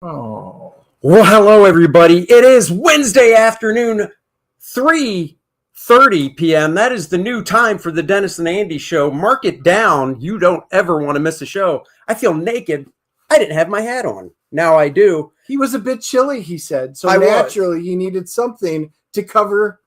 Oh. Well, hello, everybody. It is Wednesday afternoon, 3:30 p.m. That is the new time for the Dennis and Andy show. Mark it down. You don't ever want to miss a show. I feel naked. I didn't have my hat on. Now I do. He was a bit chilly, he said. So I naturally, he needed something to cover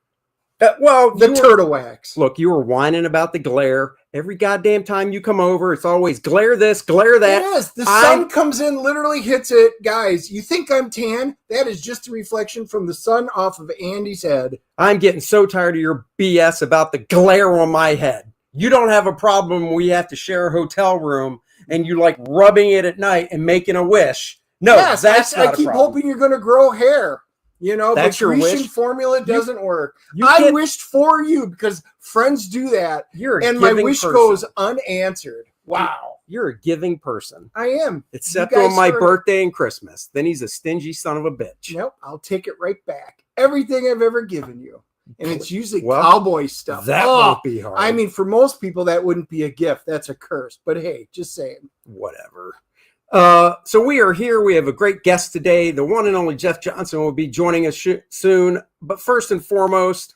Well, the turtle wax. Look, you were whining about the glare. Every goddamn time you come over, it's always glare this, glare that. Yes, the sun comes in, literally hits it. Guys, you think I'm tan? That is just a reflection from the sun off of Andy's head. I'm getting so tired of your BS about the glare on my head. You don't have a problem when we have to share a hotel room and you like rubbing it at night and making a wish. No, yes, that's not I keep hoping you're going to grow hair. You know, that's the Grecian formula doesn't work. I wished for you because friends do that. And my wish goes unanswered. Wow. You're a giving person. I am. Except on my birthday and Christmas. Then he's a stingy son of a bitch. Nope. I'll take it right back. Everything I've ever given you. And it's usually cowboy stuff. That won't be hard. I mean, for most people, that wouldn't be a gift. That's a curse. But hey, just saying. Whatever. So we are here. We have a great guest today. The one and only Jeff Johnson will be joining us soon. But first and foremost,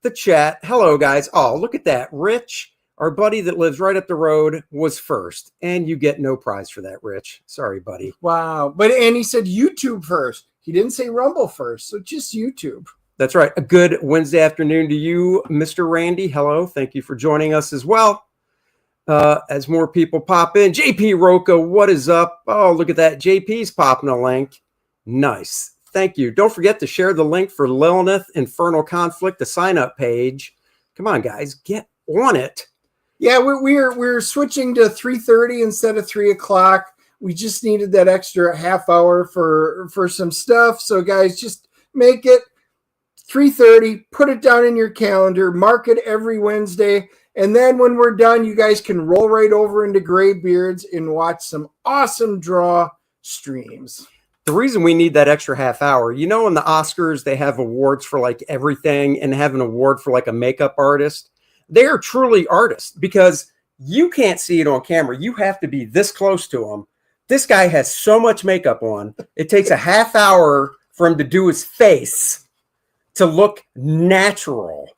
the chat. Hello, guys. Oh, look at that. Rich, our buddy that lives right up the road, was first. And you get no prize for that, Rich. Sorry, buddy. Wow. And he said YouTube first. He didn't say Rumble first. So just YouTube. That's right. A good Wednesday afternoon to you, Mr. Randy. Hello. Thank you for joining us as well. As more people pop in. JP Roca, what is up? Oh, look at that. JP's popping a link. Nice. Thank you. Don't forget to share the link for Lilith Infernal Conflict, the sign-up page. Come on, guys. Get on it. Yeah, we're switching to 3:30 instead of 3 o'clock. We just needed that extra half hour for some stuff. So, guys, just make it 3:30. Put it down in your calendar. Mark it every Wednesday. And then when we're done, you guys can roll right over into Graybeards and watch some awesome draw streams. The reason we need that extra half hour, you know, in the Oscars, they have awards for like everything and have an award for like a makeup artist. They are truly artists because you can't see it on camera. You have to be this close to them. This guy has so much makeup on. It takes a half hour for him to do his face to look natural.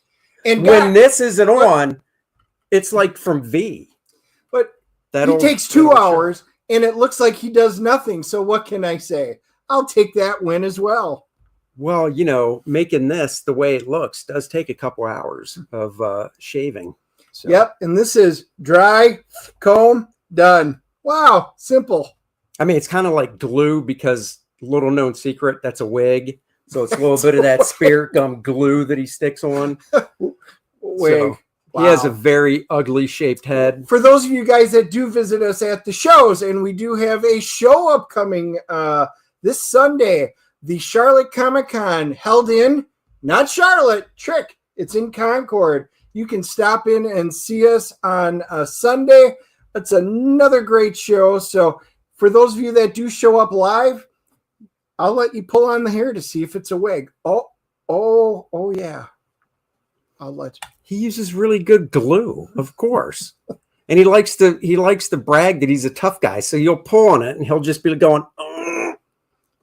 And when this isn't on, it's like from V. But he takes 2 hours and it looks like he does nothing. So what can I say? I'll take that win as well. Well, you know, making this the way it looks does take a couple hours of shaving. So. Yep. And this is dry, comb, done. Wow. Simple. I mean, it's kind of like glue because little known secret, that's a wig. So it's a little bit of that spirit gum glue that he sticks on. Wig. So, wow. He has a very ugly shaped head. For those of you guys that do visit us at the shows, and we do have a show upcoming this Sunday, the Charlotte Comic-Con held in, not Charlotte, Trick. It's in Concord. You can stop in and see us on Sunday. It's another great show. So for those of you that do show up live, I'll let you pull on the hair to see if it's a wig. Oh yeah. I'll let you. He uses really good glue, of course. And he likes to brag that he's a tough guy. So you'll pull on it and he'll just be going,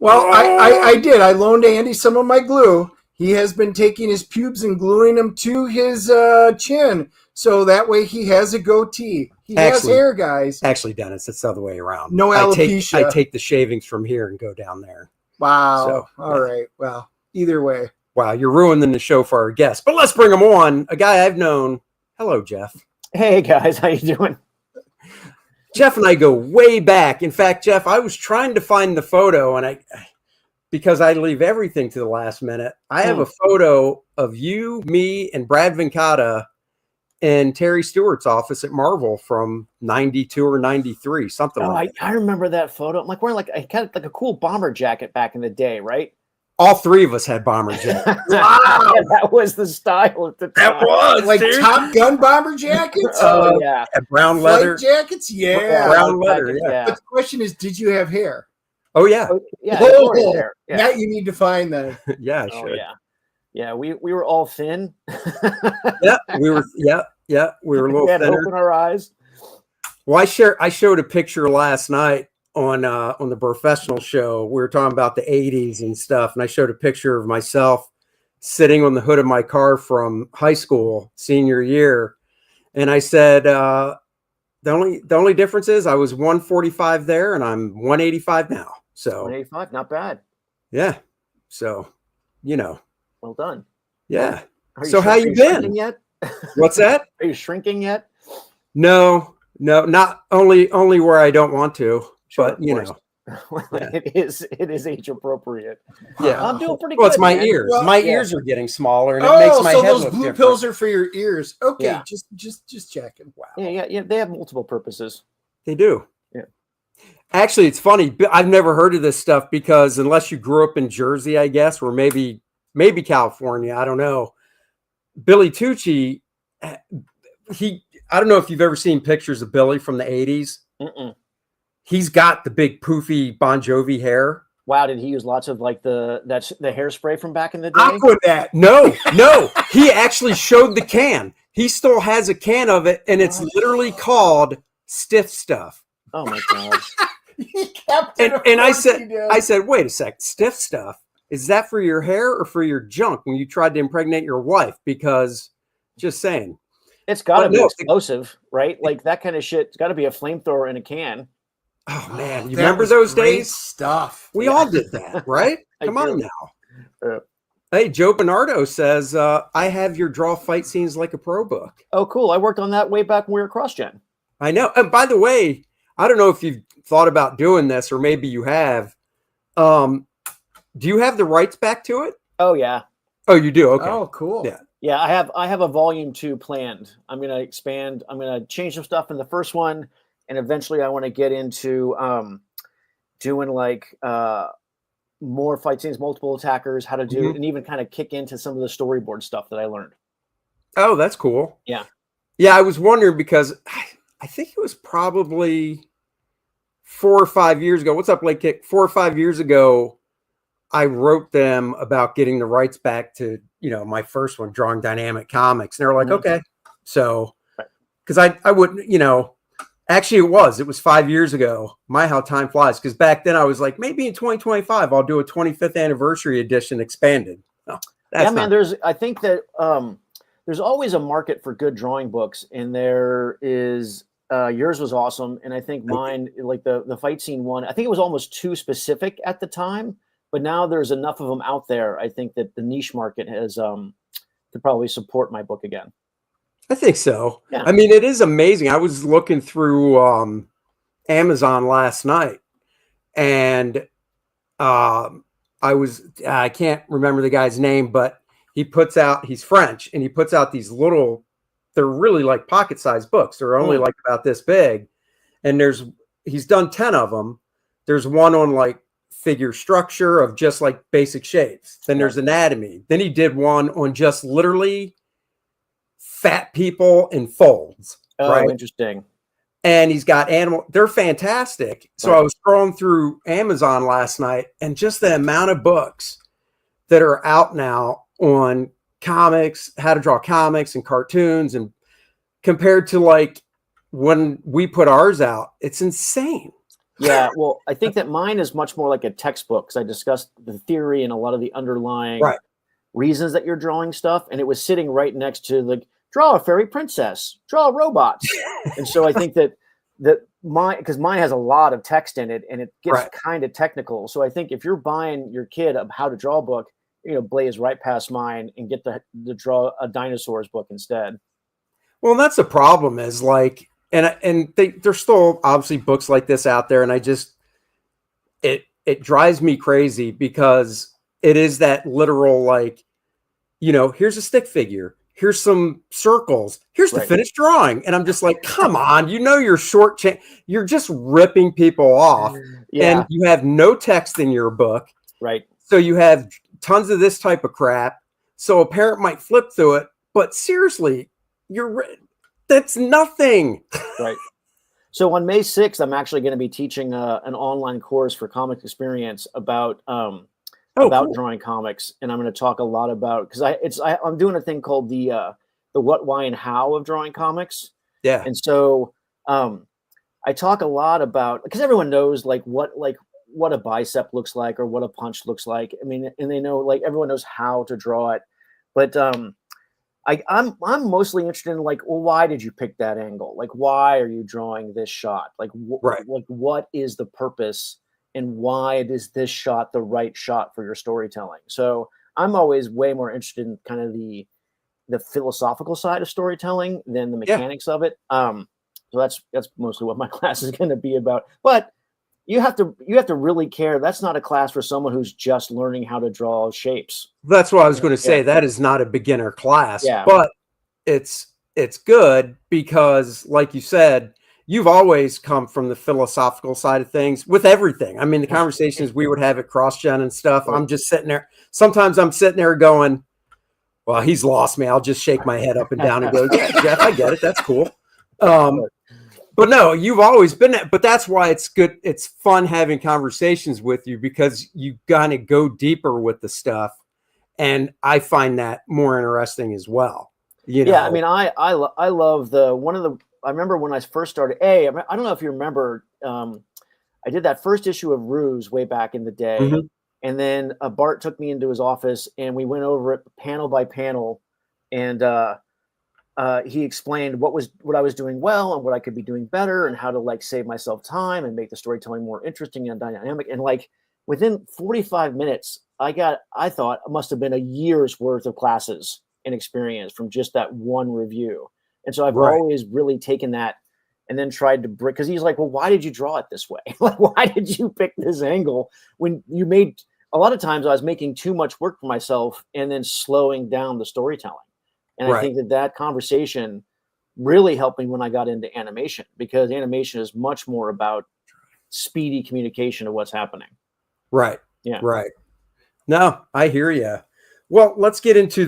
Well, I did. I loaned Andy some of my glue. He has been taking his pubes and gluing them to his chin. So that way he has a goatee. He has hair, guys. Actually, Dennis, it's the other way around. No alopecia. I take the shavings from here and go down there. Wow. So, all right. Well, either way. Wow, you're ruining the show for our guests. But let's bring him on. A guy I've known. Hello, Jeff. Hey, guys. How you doing? Jeff and I go way back. In fact, Jeff, I was trying to find the photo, and because I leave everything to the last minute, I have a photo of you, me, and Brad Venkata in Terry Stewart's office at Marvel from 92 or 93, something like that. I remember that photo. I'm like wearing like a cool bomber jacket back in the day, right? All three of us had bomber jackets. Wow, that was the style at the time. That was like dude. Top Gun bomber jackets. Oh yeah, brown leather jackets. Yeah, brown leather. Yeah. But the question is, did you have hair? Oh yeah, yeah. That you need to find then. Yeah, I should. Yeah. We were all thin. we were. Yeah, we were a little we had thinner. to open our eyes. Well, I showed a picture last night on the professional show. We were talking about the 80s and stuff, and I showed a picture of myself sitting on the hood of my car from high school senior year, and I said the only difference is I was 145 there and I'm 185 now. So 185, not bad. Yeah. So, Well done. Yeah. So how you been yet? What's that? Are you shrinking yet? No, not only where I don't want to, Sure, but yeah. It is age appropriate. Yeah. I'm doing pretty well, good. it's my man. ears. Well, my yeah. ears are getting smaller and it makes my so head those look blue different. pills are for your ears. Okay, Yeah. just checking. Wow. Yeah. They have multiple purposes. They do. Yeah. Actually, it's funny. I've never heard of this stuff because unless you grew up in Jersey, I guess, or maybe California, I don't know. Billy Tucci, I don't know if you've ever seen pictures of Billy from the 80s. Mm-mm. He's got the big poofy Bon Jovi hair. Wow, did he use lots of like the hairspray from back in the day? Aquanet. No. He actually showed the can. He still has a can of it, and it's literally called Stiff Stuff. Oh my god. He kept it. And I said, wait a sec, Stiff Stuff. Is that for your hair or for your junk when you tried to impregnate your wife? Because just saying. It's got to But be no, explosive, right? Like that kind of shit. It's got to be a flamethrower in a can. Oh man, you That remember was those great days? stuff. We all did that, right? I Come on do. now. Hey, Joe Bernardo says, I have your draw fight scenes like a pro book. Oh, cool. I worked on that way back when we were cross-gen. I know. And by the way, I don't know if you've thought about doing this or maybe you have. Do you have the rights back to it? Oh yeah. Oh, you do? Okay. Oh, cool. Yeah. Yeah, I have a volume 2 planned. I'm going to expand. I'm going to change some stuff in the first one. And eventually I want to get into doing like more fight scenes, multiple attackers, how to do, and even kind of kick into some of the storyboard stuff that I learned. Oh, that's cool. Yeah. Yeah, I was wondering because I think it was probably 4 or 5 years ago. What's up, Late Kick? 4 or 5 years ago, I wrote them about getting the rights back to, my first one, Drawing Dynamic Comics. And they were like, okay. So, because I wouldn't, actually it was 5 years ago. How time flies. Because back then I was like, maybe in 2025, I'll do a 25th anniversary edition expanded. No, yeah, man, I think that there's always a market for good drawing books. And there is, yours was awesome. And I think mine, like the fight scene one, I think it was almost too specific at the time. But now there's enough of them out there. I think that the niche market has could probably support my book again. I think so. Yeah. I mean, it is amazing. I was looking through Amazon last night, and I can't remember the guy's name, but he's French, and he puts out these they're really like pocket-sized books. They're only like about this big, and he's done 10 of them. There's one on like figure structure of just like basic shapes. Then there's anatomy. Then he did one on just literally fat people in folds. Oh, right? Interesting. And he's got they're fantastic. So I was scrolling through Amazon last night, and just the amount of books that are out now on comics, how to draw comics and cartoons, and compared to like when we put ours out, it's insane. Yeah, well, I think that mine is much more like a textbook because I discussed the theory and a lot of the underlying reasons that you're drawing stuff, and it was sitting right next to like draw a fairy princess, draw robots, and so I think that because mine has a lot of text in it and it gets kind of technical. So I think if you're buying your kid a how to draw book, blaze right past mine and get the draw a dinosaurs book instead. Well, that's the problem is like. And there's still obviously books like this out there, and I just it drives me crazy because it is that literal like, here's a stick figure, here's some circles, here's the finished drawing, and I'm just like, come on, you're short you're just ripping people off, and you have no text in your book, right? So you have tons of this type of crap. So a parent might flip through it, but seriously, that's nothing. Right. So on May 6th, I'm actually going to be teaching an online course for Comic Experience about cool. Drawing comics, and I'm going to talk a lot about because I'm doing a thing called the what, why, and how of drawing comics. Yeah. And so I talk a lot about, because everyone knows like what a bicep looks like or what a punch looks like. I mean, and they know, like, everyone knows how to draw it, but I'm mostly interested in, like, well, why did you pick that angle? Like, why are you drawing this shot? Like, Right. like, what is the purpose, and why is this shot the right shot for your storytelling? So I'm always way more interested in kind of the philosophical side of storytelling than the mechanics of it. So that's mostly what my class is going to be about. But you have to really care. That's not a class for someone who's just learning how to draw shapes. That's what I was going to say. That is not a beginner class, Yeah. but it's good because, like you said, you've always come from the philosophical side of things with everything. I mean, the conversations we would have at CrossGen and stuff, I'm just sitting there. Sometimes I'm sitting there going, well, he's lost me. I'll just shake my head up and down and go, yeah, Jeff, I get it. That's cool. But no, you've always been that. But that's why it's good. It's fun having conversations with you because you kind of go deeper with the stuff. And I find that more interesting as well. You know? Yeah, I mean, I love I remember when I first started. I don't know if you remember. I did that first issue of Ruse way back in the day, and then Bart took me into his office and we went over it panel by panel, and he explained what I was doing well and what I could be doing better, and how to, like, save myself time and make the storytelling more interesting and dynamic. And, like, within 45 minutes, I thought it must have been a year's worth of classes and experience from just that one review. And so I've always really taken that and then tried to break, because he's like, well, why did you draw it this way? Like, why did you pick this angle when you made, a lot of times I was making too much work for myself and then slowing down the storytelling. And I think that conversation really helped me when I got into animation, because animation is much more about speedy communication of what's happening. Right. Yeah. Right. No, I hear you. Well, let's get into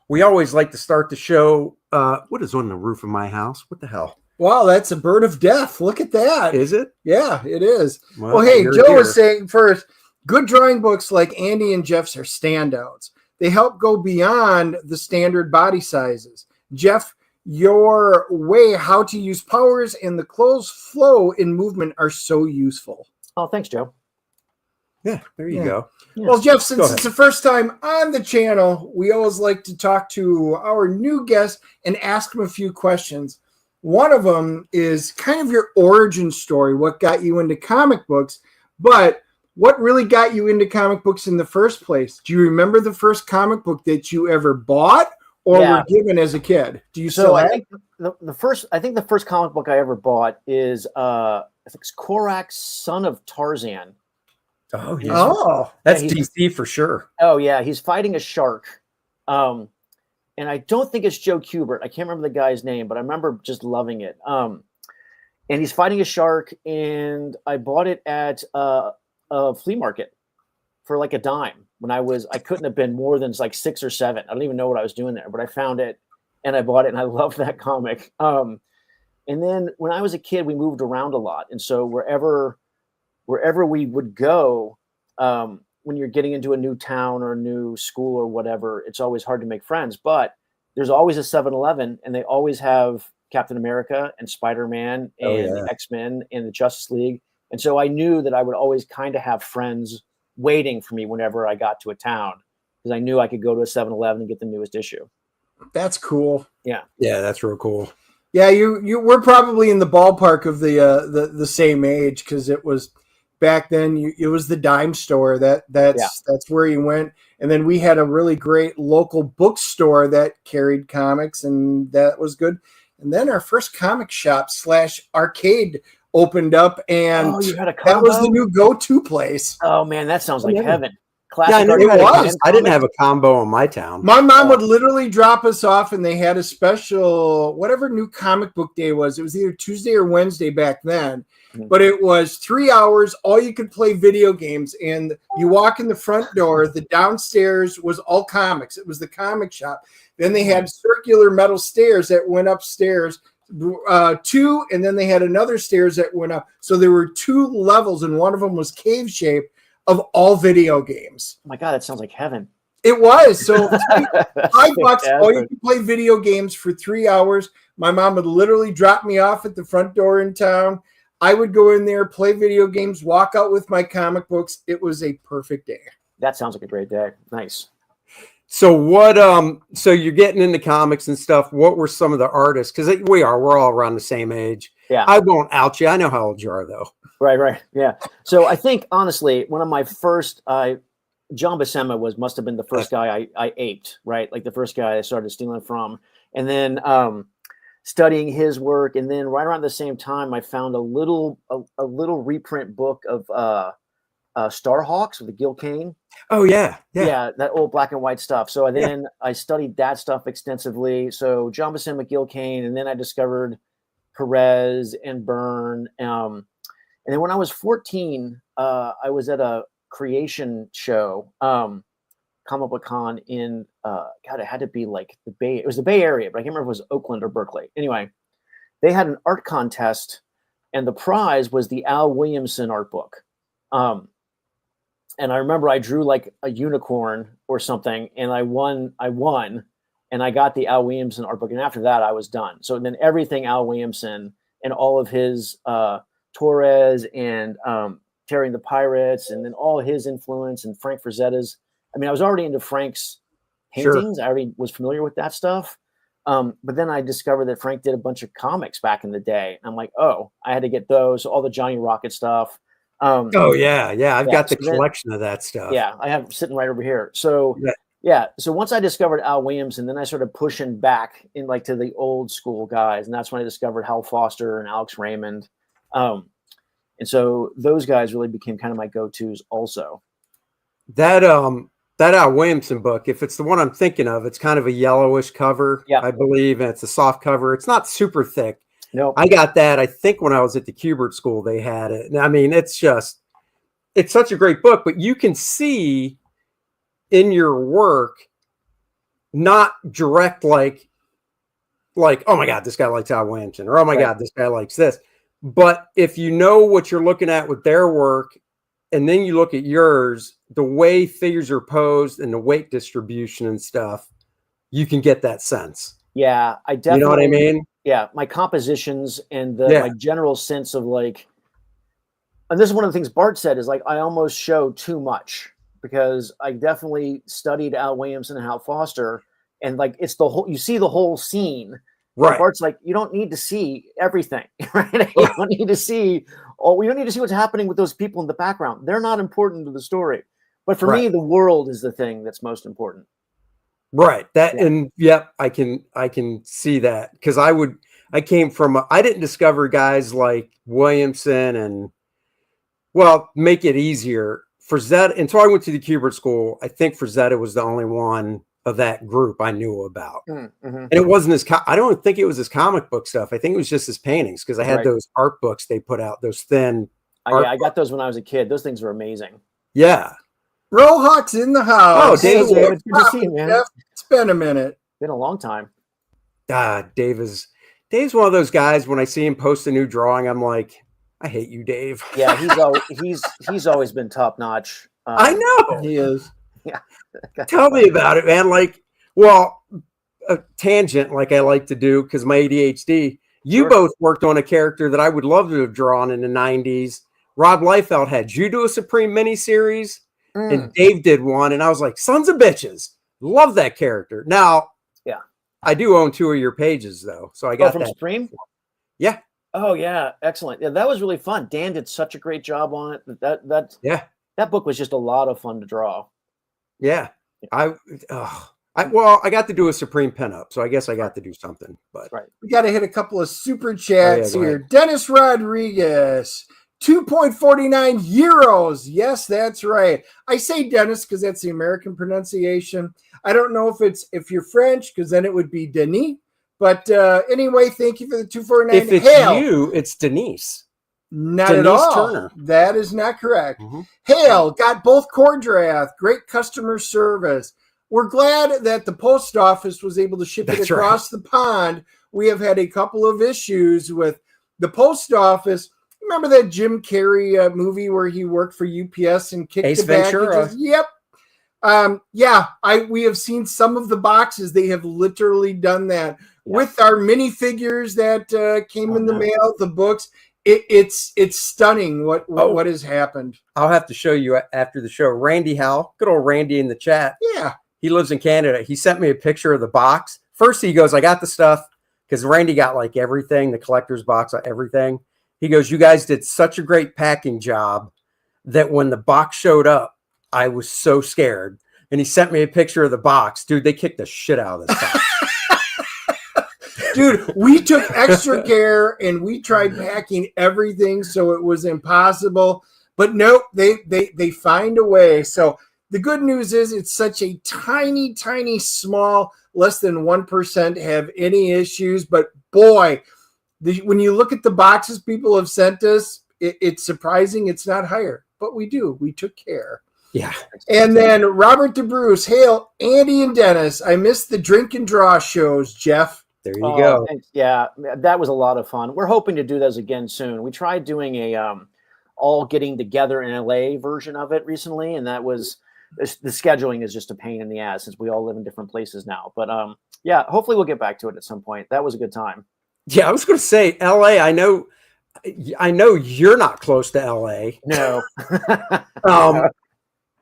we always like to start the show. What is on the roof of my house? What the hell? Wow, that's a bird of death. Look at that. Is it? Yeah, it is. Well, hey, Joe was saying first, good drawing books like Andy and Jeff's are standouts. They help go beyond the standard body sizes. Jeff, your way how to use powers and the clothes flow in movement are so useful. Oh, thanks, Joe. Yeah, there you go. Yeah. Well, Jeff, since it's the first time on the channel, we always like to talk to our new guests and ask them a few questions. One of them is kind of your origin story, what got you into comic books, but what really got you into comic books in the first place? Do you remember the first comic book that you ever bought or were given as a kid? Do you still have? I think the first comic book I ever bought is I think it's Korak, Son of Tarzan. Oh, that's DC for sure. Oh yeah, he's fighting a shark, and I don't think it's Joe Kubert. I can't remember the guy's name, but I remember just loving it. And he's fighting a shark, and I bought it at a flea market for like a dime when I couldn't have been more than like 6 or 7. I don't even know what I was doing there, but I found it and I bought it, and I loved that comic. And then when I was a kid, we moved around a lot, and so wherever we would go, when you're getting into a new town or a new school or whatever, it's always hard to make friends. But there's always a 7-Eleven, and they always have Captain America and Spider-Man and the X-Men and the Justice League. And so I knew that I would always kind of have friends waiting for me whenever I got to a town, because I knew I could go to a 7-Eleven and get the newest issue. That's cool. Yeah. Yeah, that's real cool. Yeah, you were probably in the ballpark of the same age, because it was back then. It was the dime store that's where you went, and then we had a really great local bookstore that carried comics, and that was good. And then our first comic shop / arcade opened up, and you had a combo? That was the new go-to place. Oh man, that sounds like heaven. Classic. Yeah, I didn't have a combo in my town. My mom would literally drop us off, and they had a special, whatever new comic book day was. It was either Tuesday or Wednesday back then, but it was 3 hours. All you could play video games, and you walk in the front door. The downstairs was all comics. It was the comic shop. Then they had circular metal stairs that went upstairs, 2, and then they had another stairs that went up. So there were 2 levels, and one of them was cave shaped, of all video games. Oh my God, that sounds like heaven. It was. So $5, all you can play video games for 3 hours. My mom would literally drop me off at the front door in town. I would go in there, play video games, walk out with my comic books. It was a perfect day. That sounds like a great day. Nice. So so you're getting into comics and stuff. What were some of the artists? Because we're all around the same age. Yeah. I won't out you. I know how old you are, though. Right. Yeah. So I think, honestly, one of my first, John Buscema must have been the first guy I aped, right? Like the first guy I started stealing from. And then studying his work. And then right around the same time, I found a little reprint book of Starhawks with the Gil Kane. Oh, yeah. That old black and white stuff. So then I studied that stuff extensively. So John Buscema, Gil Kane, and then I discovered Perez and Byrne. And then when I was 14, I was at a creation show, Comic Book Con in, it had to be like it was the Bay Area, but I can't remember if it was Oakland or Berkeley. Anyway, they had an art contest, and the prize was the Al Williamson art book. And I remember I drew like a unicorn or something, and I won, and I got the Al Williamson art book. And after that, I was done. So then everything Al Williamson and all of his Torres and Terry and the Pirates, and then all his influence and Frank Frazetta's. I mean, I was already into Frank's paintings. Sure. I already was familiar with that stuff. But then I discovered that Frank did a bunch of comics back in the day. I'm like, oh, I had to get those, all the Johnny Rocket stuff. I've got the collection of that stuff. Yeah, I have sitting right over here. So so once I discovered Al Williamson, then I started pushing back in like to the old school guys, and that's when I discovered Hal Foster and Alex Raymond. And so those guys really became kind of my go-tos also. That Al Williamson book, if it's the one I'm thinking of, it's kind of a yellowish cover, I believe, and it's a soft cover. It's not super thick. No, I got that. I think when I was at the Kubert School, they had it. I mean, it's such a great book, but you can see in your work, not direct, like, oh my God, this guy likes Al Williamson, or oh my God, this guy likes this. But if you know what you're looking at with their work, and then you look at yours, the way figures are posed and the weight distribution and stuff, you can get that sense. Yeah, I definitely. You know what I mean? Yeah, my compositions and my general sense of like, and this is one of the things Bart said is like, I almost show too much because I definitely studied Al Williamson and Hal Foster, and like it's the whole, you see the whole scene. Right. Bart's like, you don't need to see everything, right? You don't need to see we don't need to see what's happening with those people in the background. They're not important to the story. But for me, the world is the thing that's most important. Right. And I can see that because I came from, I didn't discover guys like Williamson and, well, make it easier. Frazetta, until I went to the Kubert School, I think Frazetta was the only one of that group I knew about. Mm-hmm. And it wasn't I don't think it was his comic book stuff. I think it was just his paintings because I had those art books they put out, those thin. I got those when I was a kid. Those things were amazing. Yeah. Rohawk's in the house. Oh, Dave, good to see you, man. It's been a minute. Been a long time. Dave's one of those guys. When I see him post a new drawing, I'm like, I hate you, Dave. Yeah, he's always been top notch. I know he is. Yeah. Tell me about it, man. Like, well, a tangent like I like to do because my ADHD. You both worked on a character that I would love to have drawn in the 90s. Rob Liefeld had you do a Supreme miniseries. And Dave did one, and I was like, sons of bitches. Love that character. Now, I do own 2 of your pages, though. So I got from that. Supreme? Yeah. Oh, yeah. Excellent. Yeah, that was really fun. Dan did such a great job on it. That book was just a lot of fun to draw. Yeah. I got to do a Supreme pinup, so I guess I got to do something. But we got to hit a couple of super chats here. Dennis Rodriguez. 2.49 euros. Yes, that's right. I say Dennis because that's the American pronunciation. I don't know if you're French because then it would be Denis. But anyway, thank you for the 249. If it's you, it's Denise. Not Denise at all. Turner. That is not correct. Mm-hmm. Hale got both core draft. Great customer service. We're glad that the post office was able to ship it across the pond. We have had a couple of issues with the post office. Remember that Jim Carrey movie where he worked for UPS and kicked Ace the packages? Ventura. Yep. We have seen some of the boxes. They have literally done that with our minifigures that came in the mail, the books. It's stunning what has happened. I'll have to show you after the show. Randy Howell, good old Randy in the chat. Yeah. He lives in Canada. He sent me a picture of the box. First, he goes, I got the stuff, because Randy got like everything, the collector's box, everything. He goes, you guys did such a great packing job that when the box showed up, I was so scared. And he sent me a picture of the box. Dude, they kicked the shit out of this box. Dude, we took extra care and we tried packing everything so it was impossible. But nope, they find a way. So the good news is it's such a tiny, tiny, small, less than 1% have any issues. But boy, when you look at the boxes people have sent us, it's surprising it's not higher. But we took care. Yeah. And then Robert DeBruce, hail, Andy and Dennis. I missed the drink and draw shows, Jeff. There you go. Thanks. Yeah, that was a lot of fun. We're hoping to do those again soon. We tried doing a all getting together in LA version of it recently, and that was the scheduling is just a pain in the ass since we all live in different places now. But yeah, hopefully we'll get back to it at some point. That was a good time. Yeah, I was going to say LA. I know you're not close to LA. No.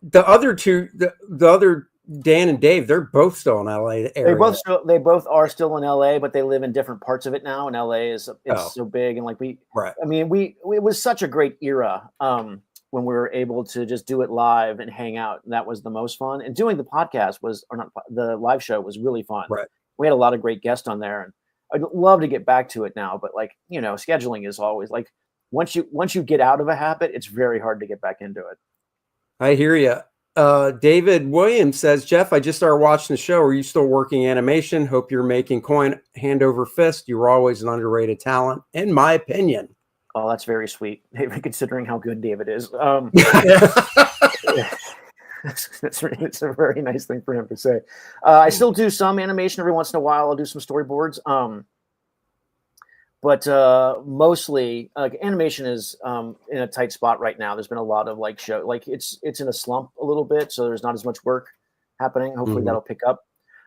The other two, the other Dan and Dave, they're both still in LA area. They both are still in LA, but they live in different parts of it now. And LA is so big, and like I mean, it was such a great era when we were able to just do it live and hang out. And that was the most fun. And doing the podcast the live show was really fun. Right. We had a lot of great guests on there, and I'd love to get back to it now. But like, scheduling is always like once you get out of a habit, it's very hard to get back into it. I hear you. David Williams says, Jeff, I just started watching the show. Are you still working animation? Hope you're making coin hand over fist. You were always an underrated talent, in my opinion. Oh, that's very sweet, considering how good David is. It's a very nice thing for him to say. I still do some animation every once in a while. I'll do some storyboards. But mostly animation is in a tight spot right now. There's been a lot of it's in a slump a little bit, so there's not as much work happening. Hopefully that'll pick up.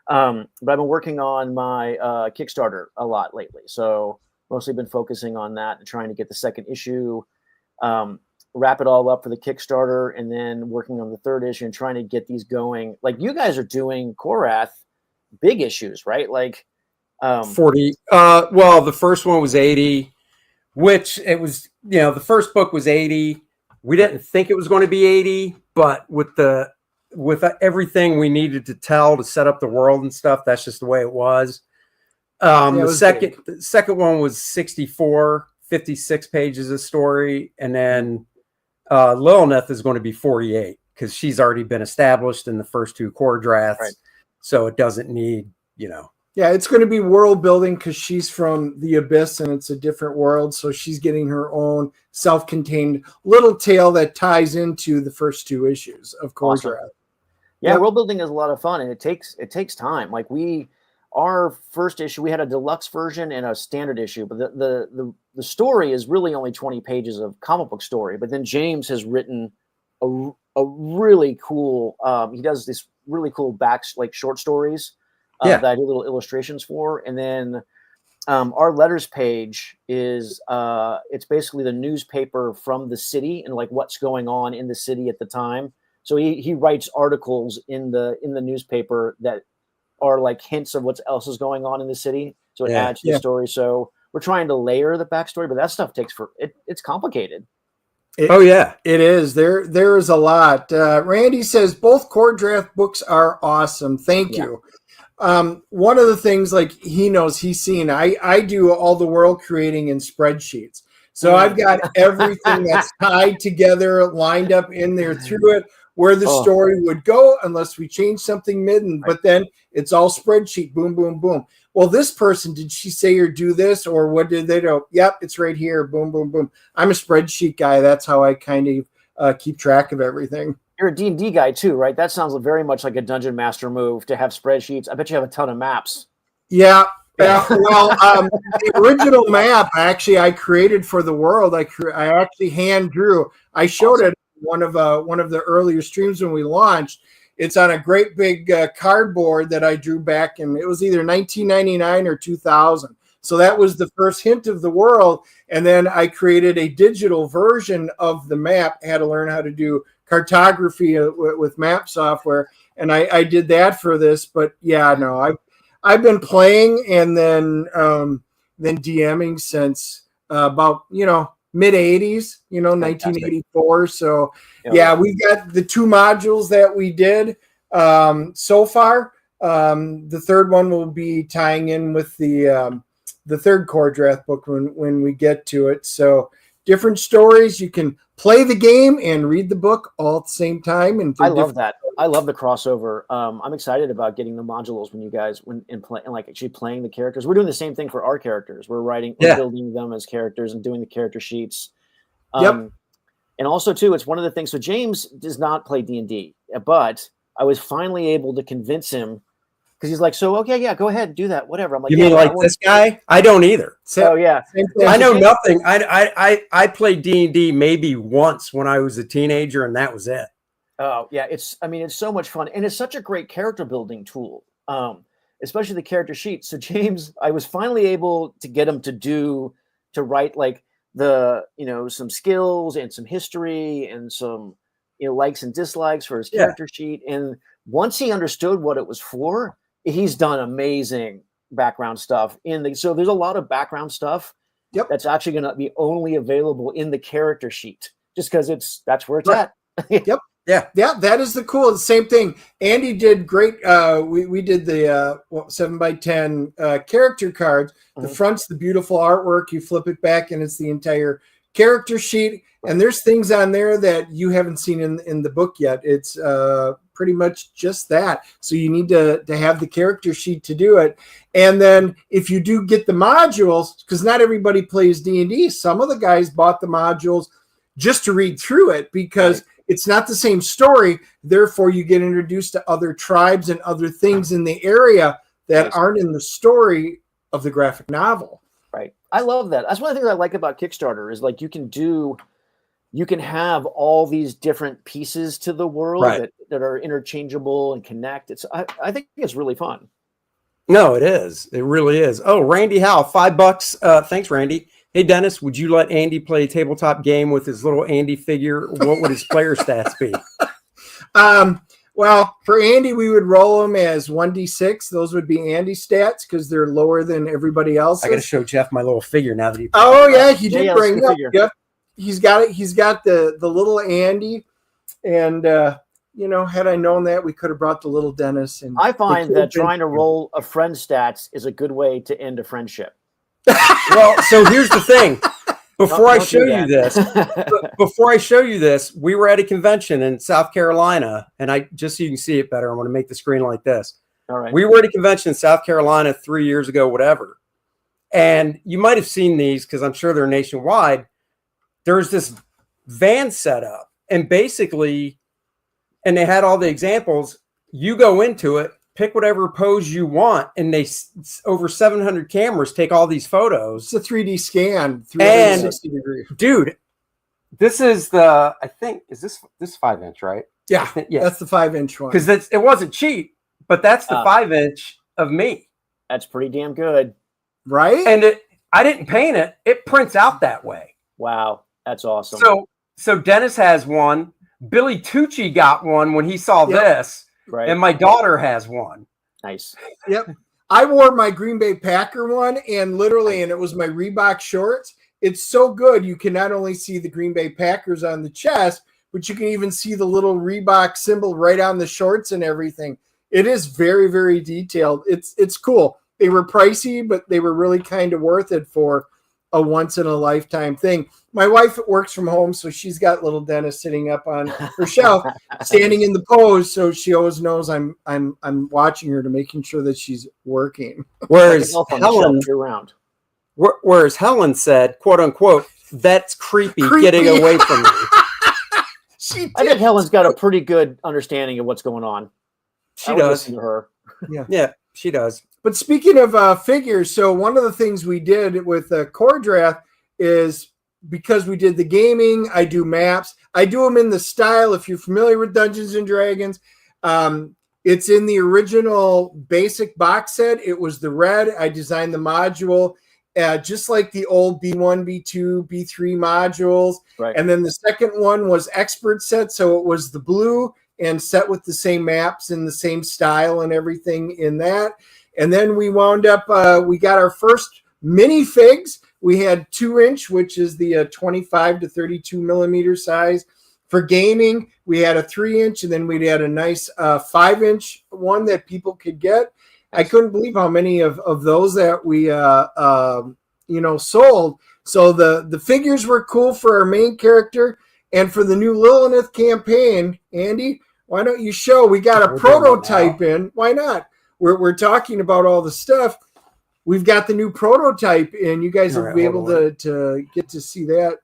But I've been working on my Kickstarter a lot lately, so mostly been focusing on that and trying to get the second issue, wrap it all up for the Kickstarter, and then working on the third issue and trying to get these going. Like you guys are doing Korath big issues, right? Like 40. Well, the first one was 80, which it was, the first book was 80. We didn't think it was going to be 80, but with everything we needed to tell to set up the world and stuff, that's just the way it was. The second one was 64, 56 pages of story. And then Lilith is going to be 48 because she's already been established in the first two core drafts. Right. So it doesn't need, Yeah, it's going to be world building because she's from the Abyss and it's a different world. So she's getting her own self-contained little tale that ties into the first two issues of Core Draft. Yeah, world building is a lot of fun, and it takes time. Like our first issue, we had a deluxe version and a standard issue, but the story is really only 20 pages of comic book story. But then James has written a really cool. He does this really cool short stories. That I do little illustrations for. And then our letters page is it's basically the newspaper from the city and like what's going on in the city at the time. So he writes articles in the newspaper that are like hints of what else is going on in the city. So it adds to the story. So we're trying to layer the backstory, but that stuff it's complicated. It is. There is a lot. Randy says both Core Draft books are awesome. Thank you. One of the things like he knows he's seen, I do all the world creating in spreadsheets. So I've got everything that's tied together, lined up in there through it, where the story would go unless we change something but then it's all spreadsheet, boom, boom, boom. Well, this person, did she say or do this or what did they do? Yep, it's right here, boom, boom, boom. I'm a spreadsheet guy. That's how I kind of keep track of everything. You're a D&D guy too, right? That sounds very much like a Dungeon Master move to have spreadsheets. I bet you have a ton of maps. Yeah. Well, the original map actually I created for the world. I actually hand drew. I showed it one of the earlier streams when we launched. It's on a great big cardboard that I drew back in, it was either 1999 or 2000. So that was the first hint of the world. And then I created a digital version of the map, had to learn how to do cartography with map software. And I did that for this. But yeah, no, I've been playing and then DMing since about, mid 80s, 1984. So yeah, we got the 2 modules that we did so far. The third one will be tying in with the third Core Draft book when we get to it. So different stories. You can play the game and read the book all at the same time. And I love that. I love the crossover. I'm excited about getting the modules when you guys actually playing the characters. We're doing the same thing for our characters. We're building them as characters and doing the character sheets. And also too, it's one of the things. So James does not play D&D, but I was finally able to convince him. Because he's like, so okay, yeah, go ahead, do that, whatever. I'm like, you mean like this guy? I don't either. So yeah, I know nothing. I played D&D maybe once when I was a teenager, and that was it. Oh yeah, it's so much fun, and it's such a great character building tool, especially the character sheet. So James, I was finally able to get him to write like the some skills and some history and some likes and dislikes for his character sheet. And once he understood what it was for, he's done amazing background stuff so there's a lot of background stuff that's actually going to be only available in the character sheet just because that's where it's at. Yeah, that is the same thing. Andy did great. We did the 7x10 character cards. The front's the beautiful artwork. You flip it back and it's the entire character sheet. And there's things on there that you haven't seen in the book yet. It's pretty much just that. So you need to have the character sheet to do it. And then if you do get the modules, because not everybody plays D&D, some of the guys bought the modules just to read through it because it's not the same story. Therefore, you get introduced to other tribes and other things in the area that aren't in the story of the graphic novel. Right. I love that. That's one of the things I like about Kickstarter is like you can have all these different pieces to the world that are interchangeable and connect. I think it's really fun. No, it is. It really is. Oh, Randy Howe, $5. Thanks, Randy. Hey, Dennis, would you let Andy play a tabletop game with his little Andy figure? What would his player stats be? Well, for Andy, we would roll him as 1d6. Those would be Andy stats because they're lower than everybody else. I got to show Jeff my little figure now that he. Oh yeah, he did bring it up. Yep. He's got it. He's got the little Andy, and had I known that, we could have brought the little Dennis. And I find that trying to roll a friend stats is a good way to end a friendship. Well, so here's the thing. Before I show you this, we were at a convention in South Carolina, and just so you can see it better, I'm going to make the screen like this. All right. We were at a convention in South Carolina 3 years ago, whatever. And you might have seen these because I'm sure they're nationwide. There's this van set up, and basically, and they had all the examples. You go into it, pick whatever pose you want, and they over 700 cameras take all these photos. It's a 3D scan, 360 degree. Dude, this is I think, is this 5-inch, right? Yeah, that's the 5-inch one. Because it wasn't cheap, but that's the 5-inch of me. That's pretty damn good. Right? And I didn't paint it. It prints out that way. Wow, that's awesome. So Dennis has one. Billy Tucci got one when he saw this. Right. And my daughter has one. Nice. Yep. I wore my Green Bay Packer one and it was my Reebok shorts. It's so good. You can not only see the Green Bay Packers on the chest, but you can even see the little Reebok symbol right on the shorts and everything. It is very, very detailed. It's cool. They were pricey, but they were really kind of worth it for a once in a lifetime thing. My wife works from home, so she's got little Dennis sitting up on her shelf, standing in the pose, so she always knows I'm watching her to making sure that she's working. Whereas Helen said, quote unquote, "That's creepy. Getting away from me." I think Helen's got a pretty good understanding of what's going on. She does. To her. Yeah, she does. But speaking of figures, so one of the things we did with Core Draft is because we did the gaming, I do maps. I do them in the style, if you're familiar with Dungeons and Dragons, It's in the original basic box set. It was the red. I designed the module just like the old B1, B2, B3 modules. Right. And then the second one was expert set. So it was the blue and set with the same maps and the same style and everything in that. And then we wound up, we got our first minifigs. We had 2-inch, which is the 25 to 32 millimeter size. For gaming, we had a 3-inch, and then we had a nice 5-inch one that people could get. I couldn't believe how many of those that we sold. So the figures were cool for our main character, and for the new Lilith campaign. Andy, why don't you show? We got a prototype in. Why not? We're talking about all the stuff. We've got the new prototype in. You guys will be able to get to see that.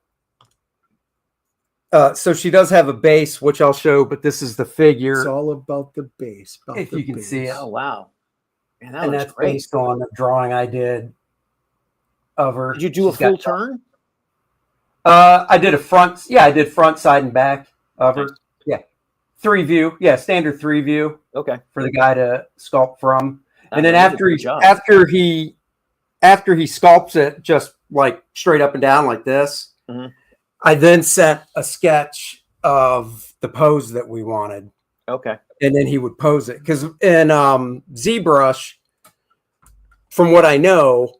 So she does have a base, which I'll show, but this is the figure. It's all about the base. If you can see it. Oh, wow. Man, and that's great. Based on the drawing I did of her. Did you do a full turn? I did a front. Yeah, I did front, side, and back of her. Yeah. 3 view. Yeah, standard 3 view. Okay. For the guy to sculpt from. And then after he sculpts it just like straight up and down like this, I then set a sketch of the pose that we wanted. Okay. And then he would pose it. Because in ZBrush, from what I know,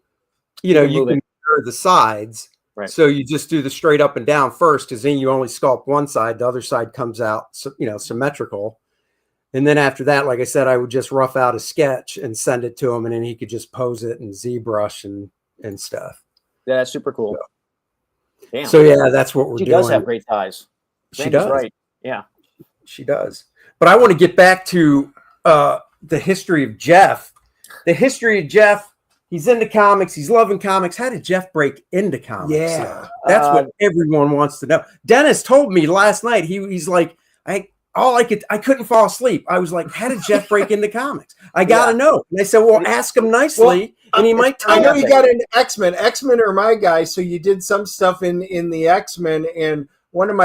you can mirror the sides. Right. So you just do the straight up and down first, because then you only sculpt one side. The other side comes out, symmetrical. And then after that, like I said, I would just rough out a sketch and send it to him, and then he could just pose it in ZBrush and stuff. Yeah, that's super cool. Damn. So yeah, that's what we're doing. She does have great thighs. She does. Right. Yeah. She does. But I want to get back to the history of Jeff. The history of Jeff. He's into comics. He's loving comics. How did Jeff break into comics? Yeah. That's what everyone wants to know. Dennis told me last night, he's like, I couldn't fall asleep. I was like, how did Jeff break into comics? I got to know. And I said, well, ask him nicely, and he might tell I know you. You got into X-Men. X-Men are my guys, so you did some stuff in the X-Men, and one of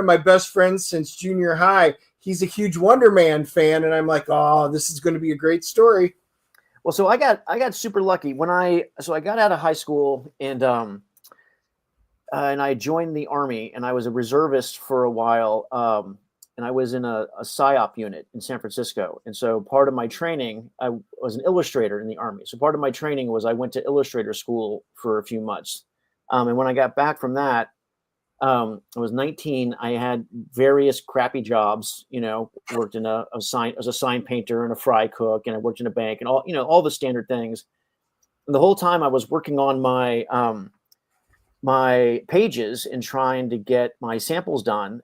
my best friends since junior high, he's a huge Wonder Man fan, and I'm like, oh, this is going to be a great story. Well, so I got super lucky when I got out of high school, and I joined the Army, and I was a reservist for a while. And I was in a PSYOP unit in San Francisco. And so part of my training, I was an illustrator in the Army. So part of my training was I went to illustrator school for a few months. And when I got back from that, I was 19. I had various crappy jobs, worked in as a sign painter and a fry cook, and I worked in a bank and all the standard things. And the whole time I was working on my pages and trying to get my samples done.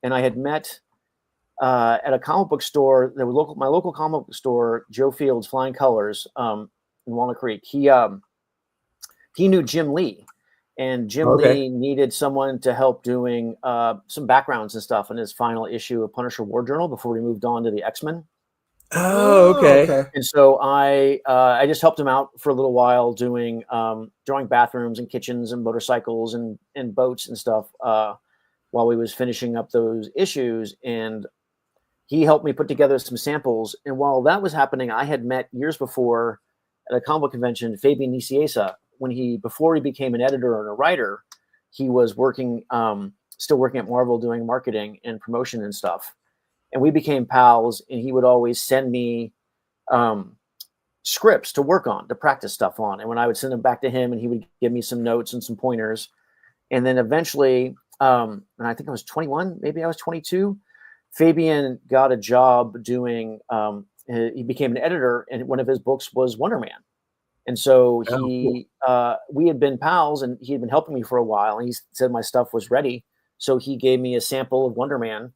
And I had met at a comic book store. There was my local comic book store, Joe Field's Flying Colors, in Walnut Creek. He knew Jim Lee, and Jim Lee needed someone to help doing some backgrounds and stuff in his final issue of Punisher War Journal before he moved on to the X-Men. Oh, okay. And so I just helped him out for a little while doing drawing bathrooms and kitchens and motorcycles and boats and stuff. While we was finishing up those issues, and he helped me put together some samples. And while that was happening, I had met years before at a comic book convention, Fabian Nicieza. Before he became an editor and a writer, he was still working at Marvel doing marketing and promotion and stuff. And we became pals, and he would always send me scripts to work on, to practice stuff on. And when I would send them back to him, and he would give me some notes and some pointers. And then eventually, and I think I was 21, maybe I was 22. Fabian got a job doing, he became an editor, and one of his books was Wonder Man. And so we had been pals, and he had been helping me for a while, and he said my stuff was ready. So he gave me a sample of Wonder Man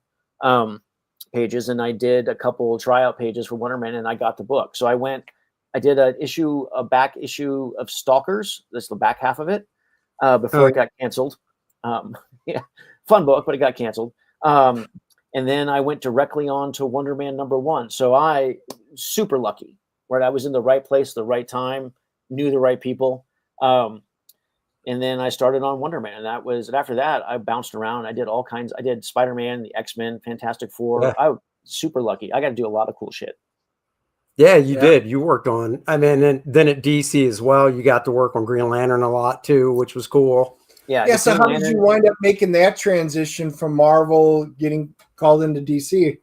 pages, and I did a couple tryout pages for Wonder Man, and I got the book. So I did a back issue of Stalkers. That's the back half of it before it got canceled. Yeah, fun book, but it got canceled. And then I went directly on to Wonder Man #1. So I super lucky, right? I was in the right place, the right time, knew the right people. And then I started on Wonder Man. And after that, I bounced around. I did all kinds. I did Spider-Man, the X-Men, Fantastic Four. Yeah. super lucky. I got to do a lot of cool shit. Yeah, you did. You worked on, I mean, and then at DC as well, you got to work on Green Lantern a lot too, which was cool. Yeah. Yeah. So how did you wind up making that transition from Marvel getting called into DC?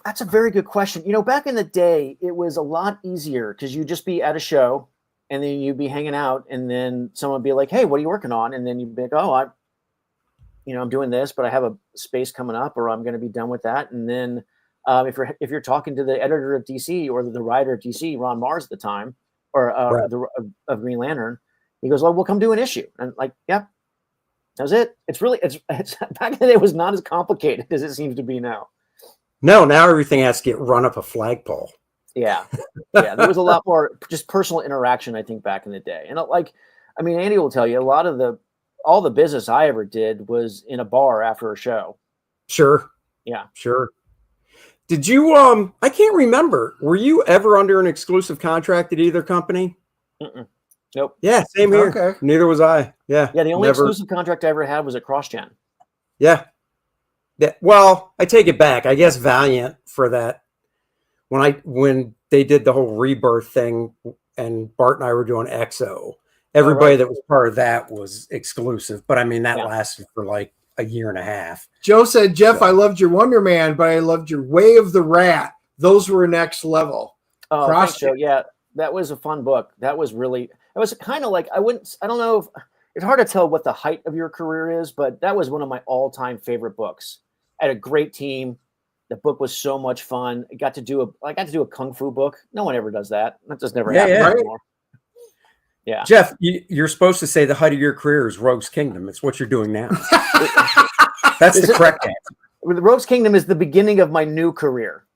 That's a very good question. You know, back in the day, it was a lot easier because you'd just be at a show and then you'd be hanging out and then someone would be like, hey, what are you working on? And then you'd be like, oh, I'm doing this, but I have a space coming up or I'm going to be done with that. And then if you're talking to the editor of DC or the writer of DC, Ron Mars at the time, or of Green Lantern, he goes, well, we'll come do an issue. And like, yeah, that was it. It's back in the day, it was not as complicated as it seems to be now. No, now everything has to get run up a flagpole. Yeah. Yeah. There was a lot more just personal interaction, I think, back in the day. And Andy will tell you all the business I ever did was in a bar after a show. Sure. Yeah. Sure. Did you, I can't remember. Were you ever under an exclusive contract at either company? Mm-mm. Nope. Yeah, same here. Okay. Neither was I. Yeah. Yeah. The only exclusive contract I ever had was at CrossGen. Yeah. Well, I take it back. I guess Valiant for that. When they did the whole Rebirth thing and Bart and I were doing EXO, everybody that was part of that was exclusive. But I mean, that lasted for like a year and a half. Joe said, Jeff, I loved your Wonder Man, but I loved your Way of the Rat. Those were next level. Oh, thanks, Joe. Yeah, that was a fun book. That was kind of like, I don't know if it's hard to tell what the height of your career is, but that was one of my all-time favorite books. I had a great team. The book was so much fun. I got to do a kung fu book. No one ever does that. That just never happens anymore. Yeah. Jeff, you're supposed to say the height of your career is Rogue's Kingdom. It's what you're doing now. That's the correct answer. The Rogue's Kingdom is the beginning of my new career.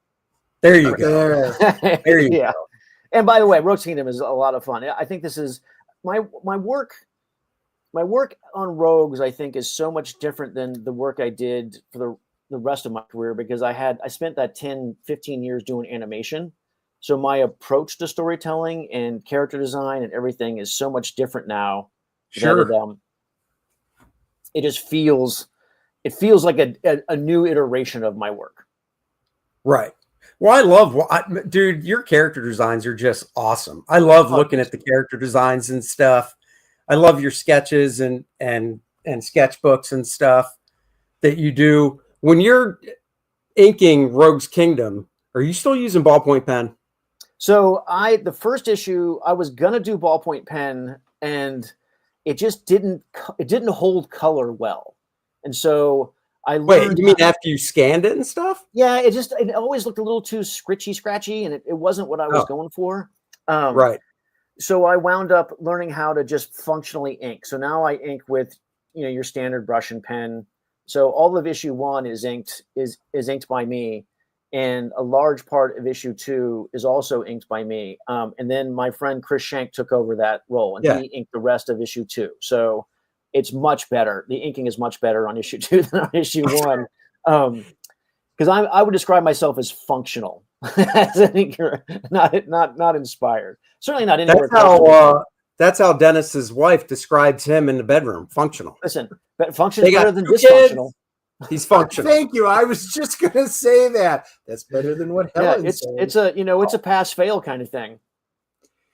There you go. There you go. And by the way, Rogue's Kingdom is a lot of fun. I think this is my work. My work on Rogues, I think, is so much different than the work I did for the rest of my career because I spent that 10, 15 years doing animation. So my approach to storytelling and character design and everything is so much different now. Sure. It just feels like a new iteration of my work. Right. Well, dude, your character designs are just awesome. I love looking at the character designs and stuff. I love your sketches and sketchbooks and stuff that you do. When you're inking Rogue's Kingdom, are you still using ballpoint pen? So the first issue, I was gonna do ballpoint pen, and it just didn't hold color well, and so I learned. Wait, you mean after you scanned it and stuff? Yeah, it always looked a little too scratchy, and it wasn't what I was going for. Right. So I wound up learning how to just functionally ink. So now I ink with your standard brush and pen. So all of issue 1 is inked by me. And a large part of issue 2 is also inked by me. And then my friend Chris Schenk took over that role, and he inked the rest of issue 2. So it's much better. The inking is much better on issue 2 than on issue 1. Because I would describe myself as functional as an inker, not inspired. Certainly not anywhere. That's how Dennis's wife describes him in the bedroom. Functional. Listen, but function is better than dysfunctional. He's functional. Thank you. I was just going to say that. That's better than what Helen said. It's a pass-fail kind of thing.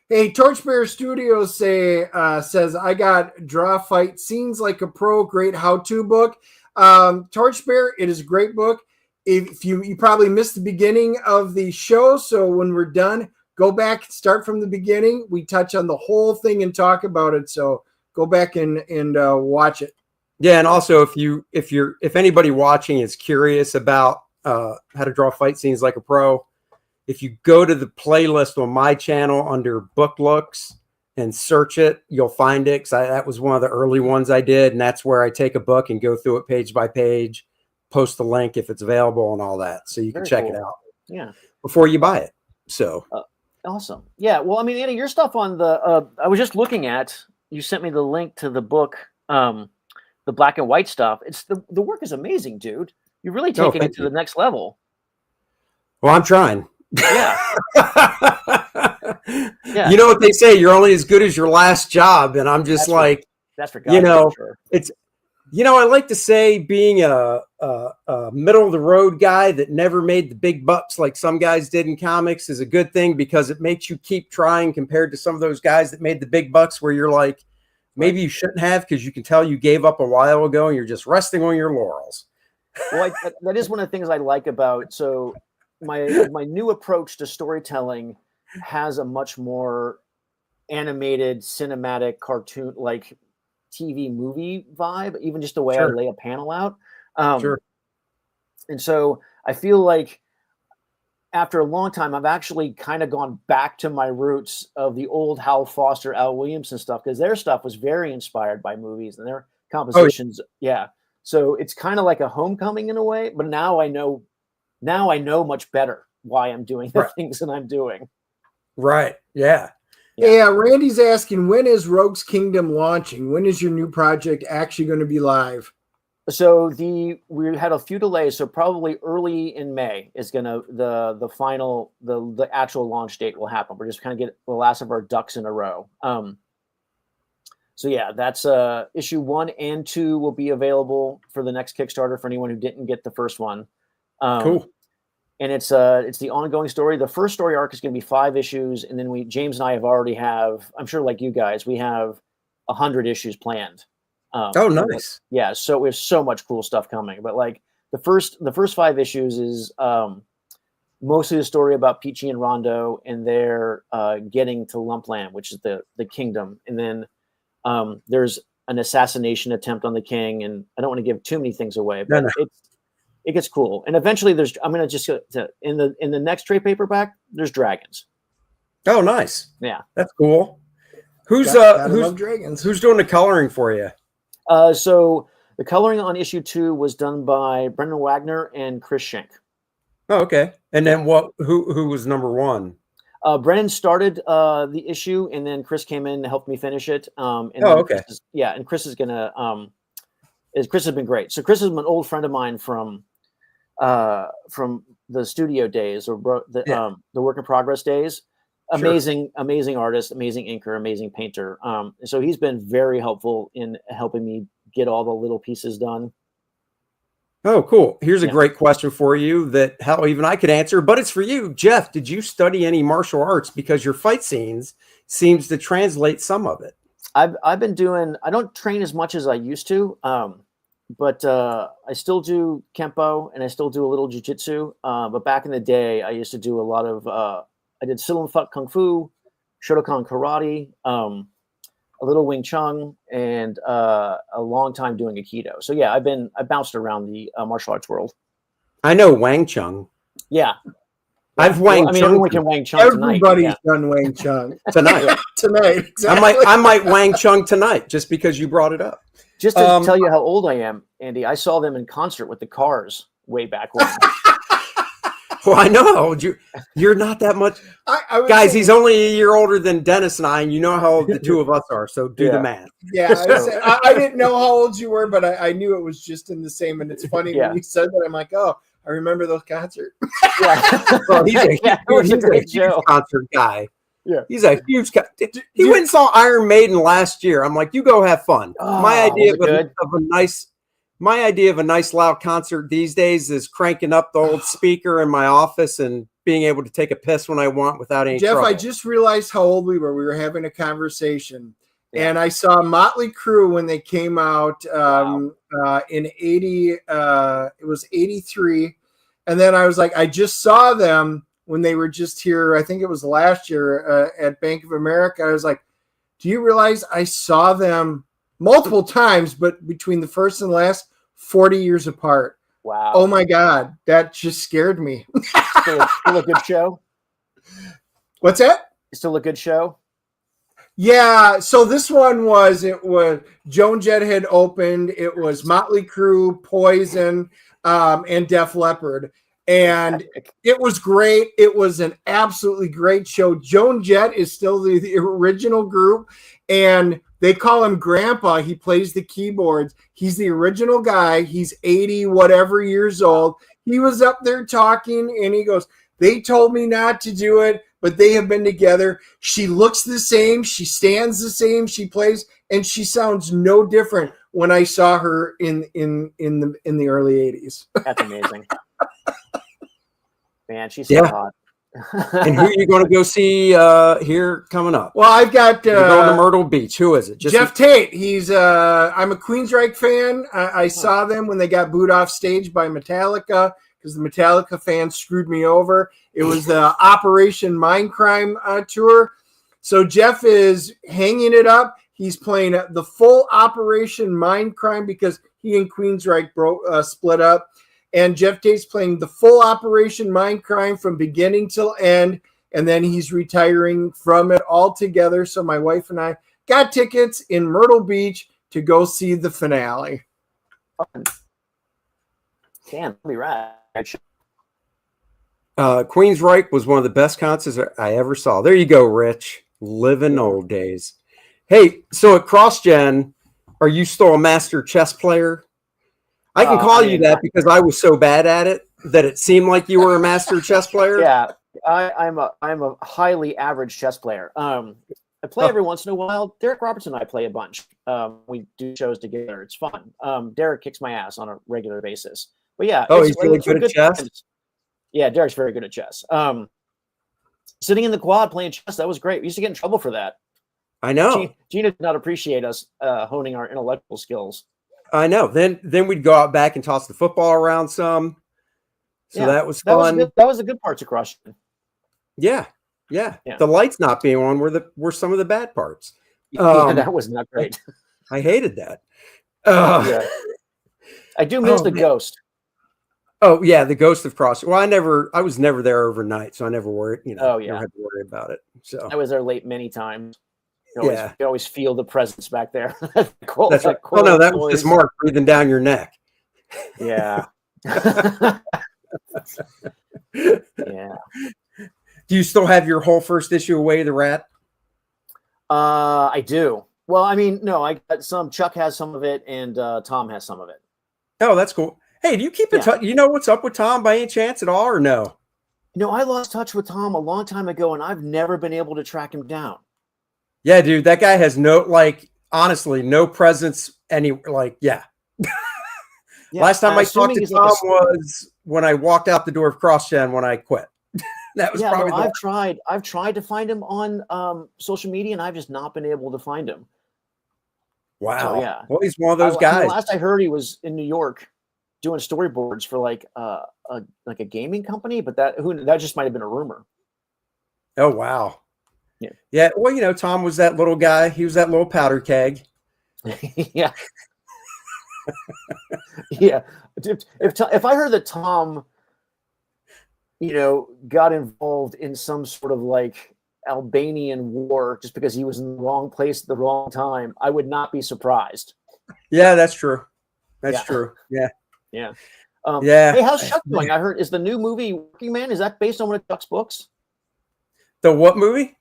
Hey, Torchbearer Studios says, I got Draw Fight Scenes Like a Pro, great how-to book. Torchbearer, it is a great book. If you probably missed the beginning of the show, so when we're done, go back, start from the beginning. We touch on the whole thing and talk about it. So go back and watch it. Yeah, and also if anybody watching is curious about how to draw fight scenes like a pro, if you go to the playlist on my channel under book looks and search it, you'll find it. 'Cause that was one of the early ones I did, and that's where I take a book and go through it page by page, post the link if it's available and all that, so you can check it out. Yeah, before you buy it. So awesome. Yeah. Well, I mean, Andy, your stuff on the I was just looking at. You sent me the link to the book. The black and white stuff. It's the work is amazing, dude. You're really taking it to the next level. Well, I'm trying. Yeah. Yeah. You know what they say? You're only as good as your last job. And I'm just that's for God, sure. You know, I like to say being a middle of the road guy that never made the big bucks like some guys did in comics is a good thing, because it makes you keep trying compared to some of those guys that made the big bucks where you're like, maybe you shouldn't have, because you can tell you gave up a while ago and you're just resting on your laurels. Well, that is one of the things I like about, so my new approach to storytelling has a much more animated, cinematic, cartoon, like TV movie vibe, even just the way I lay a panel out. And so I feel like after a long time, I've actually kind of gone back to my roots of the old Hal Foster, Al Williamson stuff, because their stuff was very inspired by movies and their compositions. Yeah. So it's kind of like a homecoming in a way, but now I know much better why I'm doing the things that I'm doing. Right. Yeah. Yeah, Randy's asking, when is Rogues Kingdom launching? When is your new project actually going to be live? So we had a few delays, so probably early in May is gonna the final the actual launch date will happen. We're just kind of get the last of our ducks in a row. So yeah, that's issue 1 and 2 will be available for the next Kickstarter for anyone who didn't get the first one. Cool. And it's the ongoing story. The first story arc is going to be 5 issues, and then James and I have I'm sure like you guys, we have 100 issues planned. Oh, nice. Yeah, so we have so much cool stuff coming. But like the first 5 issues is mostly the story about Peachy and Rondo and their getting to Lumpland, which is the kingdom, and then there's an assassination attempt on the king, and I don't want to give too many things away, but it gets cool. And eventually I'm going to just in the next trade paperback, there's dragons. Oh, nice. Yeah. That's cool. Who's doing the coloring for you? So the coloring on issue 2 was done by Brendan Wagner and Chris Schenk. Oh, okay. And then who was number 1? Brennan started the issue, and then Chris came in to help me finish it. Okay. And Chris is gonna Chris has been great. So Chris is an old friend of mine from the studio days, or the work in progress days. Amazing artist, amazing inker, amazing painter. So he's been very helpful in helping me get all the little pieces done. Oh, cool. Here's a great question for you that how even I could answer, but it's for you. Jeff, did you study any martial arts? Because your fight scenes seems to translate some of it. I've been doing, I don't train as much as I used to, but I still do Kempo and I still do a little jiu-jitsu. But back in the day, I used to do a lot of, I did Silum Fut Kung Fu, Shotokan Karate, a little Wing Chun, and a long time doing Aikido. So yeah, I bounced around the martial arts world. I know Wang Chun. Yeah. I've Wang Chun. Everyone can Wang Chun tonight. Everybody's done Wang Chun tonight. Tonight, exactly. I might Wang Chun tonight just because you brought it up. Just to tell you how old I am, Andy, I saw them in concert with the Cars way back when. Well, I know how old you're not that much. Guys, he's only a year older than Dennis and I, and you know how old the two of us are, so do the math. Yeah, I didn't know how old you were, but I knew it was just in the same. And it's funny when you said that, I'm like, oh, I remember those concerts. Yeah. Well, he's a huge concert guy. Yeah. He's a huge He went and saw Iron Maiden last year. I'm like, you go have fun. Oh, my idea of a nice loud concert these days is cranking up the old speaker in my office and being able to take a piss when I want without any trouble. I just realized how old we were. We were having a conversation. Yeah. And I saw Motley Crue when they came out in 80. It was 83. And then I was like, I just saw them when they were just here. I think it was last year at Bank of America. I was like, do you realize I saw them multiple times, but between the first and last, 40 years apart? Wow. Oh my God. That just scared me. Still a good show? What's that? Still a good show? Yeah, so this one was Joan Jett had opened. It was Motley Crue, Poison, and Def Leppard. And it was great. It was an absolutely great show. Joan Jett is still the original group, and they call him Grandpa. He plays the keyboards. He's the original guy. He's 80 whatever years old. He was up there talking, and he goes, they told me not to do it, but they have been together. She looks the same. She stands the same. She plays, and she sounds no different. when I saw her in the early 80s. That's amazing. Man, she's so hot. And who are you going to go see here coming up? Well, I've got You're going to Myrtle Beach. Who is it? Jeff Tate. He's I'm a Queensryche fan. I saw them when they got booed off stage by Metallica because the Metallica fans screwed me over. It was the Operation Mindcrime tour. So Jeff is hanging it up. He's playing the full Operation Mindcrime because he and Queensryche split up. And Jeff Tate's playing the full Operation Mindcrime from beginning till end. And then he's retiring from it altogether. So my wife and I got tickets in Myrtle Beach to go see the finale. Damn, that'll be right. Queensryche was one of the best concerts I ever saw. There you go, Rich. Living old days. Hey, so at CrossGen, are you still a master chess player? I can call you that because I was so bad at it that it seemed like you were a master chess player. Yeah, I'm a highly average chess player. I play every once in a while. Derek Robertson and I play a bunch. We do shows together. It's fun. Derek kicks my ass on a regular basis. But yeah. Oh, he's really good at chess? Times. Yeah, Derek's very good at chess. Sitting in the quad playing chess, that was great. We used to get in trouble for that. I know. Gina did not appreciate us honing our intellectual skills. I know. Then we'd go out back and toss the football around some. So that was fun. That was the good parts of CrossGen. Yeah. The lights not being on were some of the bad parts. That was not great. I hated that. I do miss the ghost. Oh yeah, the ghost of Cross. Well, I was never there overnight, so I never worried. Never had to worry about it. So I was there late many times. You always feel the presence back there. That's right. Oh no, that was just Mark breathing down your neck. Yeah. Yeah. Do you still have your whole first issue of Way of the Rat? I do. Well, I mean, no, I got some. Chuck has some of it, and Tom has some of it. Oh, that's cool. Hey, do you keep in touch? You know what's up with Tom by any chance at all, or no? I lost touch with Tom a long time ago, and I've never been able to track him down. Yeah, dude, that guy has honestly, no presence. Last time I talked to Tom was when I walked out the door of CrossGen when I quit. That was probably. I've tried to find him on social media, and I've just not been able to find him. Wow. So, yeah. Well, he's one of those guys. Last I heard, he was in New York doing storyboards for a gaming company, but that just might have been a rumor. Oh wow. Yeah. Well, Tom was that little guy. He was that little powder keg. Yeah. Yeah. If I heard that Tom, got involved in some sort of Albanian war just because he was in the wrong place at the wrong time, I would not be surprised. Yeah, that's true. That's true. Yeah. Yeah. Hey, how's Chuck doing? I heard, is the new movie Working Man, is that based on one of Chuck's books? The what movie?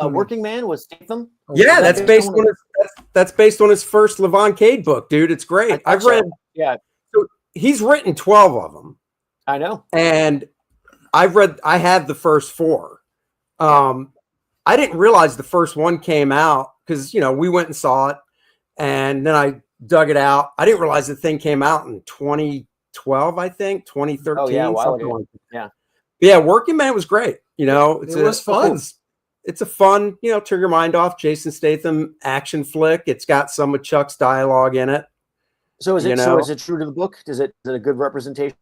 Working Man with Statham? Yeah, that's based on his first Levon Cade book, dude. It's great. I've read. Yeah. So he's written 12 of them. I know. And I have the first 4. I didn't realize the first one came out because, we went and saw it and then I dug it out. I didn't realize the thing came out in 2012, I think, 2013. Oh, yeah, Yeah, Working Man was great. It was fun. It's a fun, turn your mind off, Jason Statham action flick. It's got some of Chuck's dialogue in it. So is it true to the book? Is it a good representation?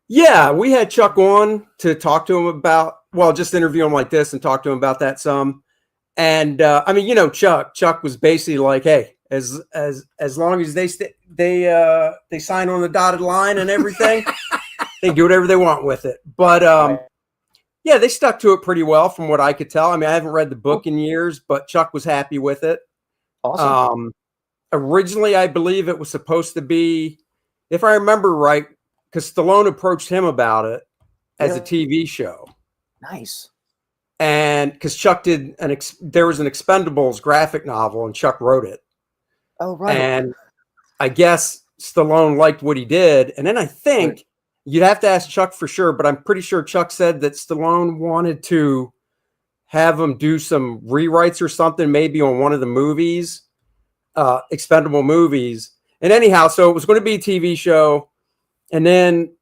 Yeah, we had Chuck on to talk to him about, just interview him like this and talk to him about that some. And Chuck was basically like, hey, as long as they sign on the dotted line and everything, they do whatever they want with it. But yeah, they stuck to it pretty well from what I could tell. I mean, I haven't read the book in years, but Chuck was happy with it. Awesome. Originally, I believe it was supposed to be, if I remember right, because Stallone approached him about it as a TV show. Nice. And because Chuck did there was an Expendables graphic novel and Chuck wrote it. Oh, right. And I guess Stallone liked what he did. And then I think you'd have to ask Chuck for sure, but I'm pretty sure Chuck said that Stallone wanted to have him do some rewrites or something, maybe on one of the movies. Expendable movies. And anyhow, so it was going to be a TV show, and then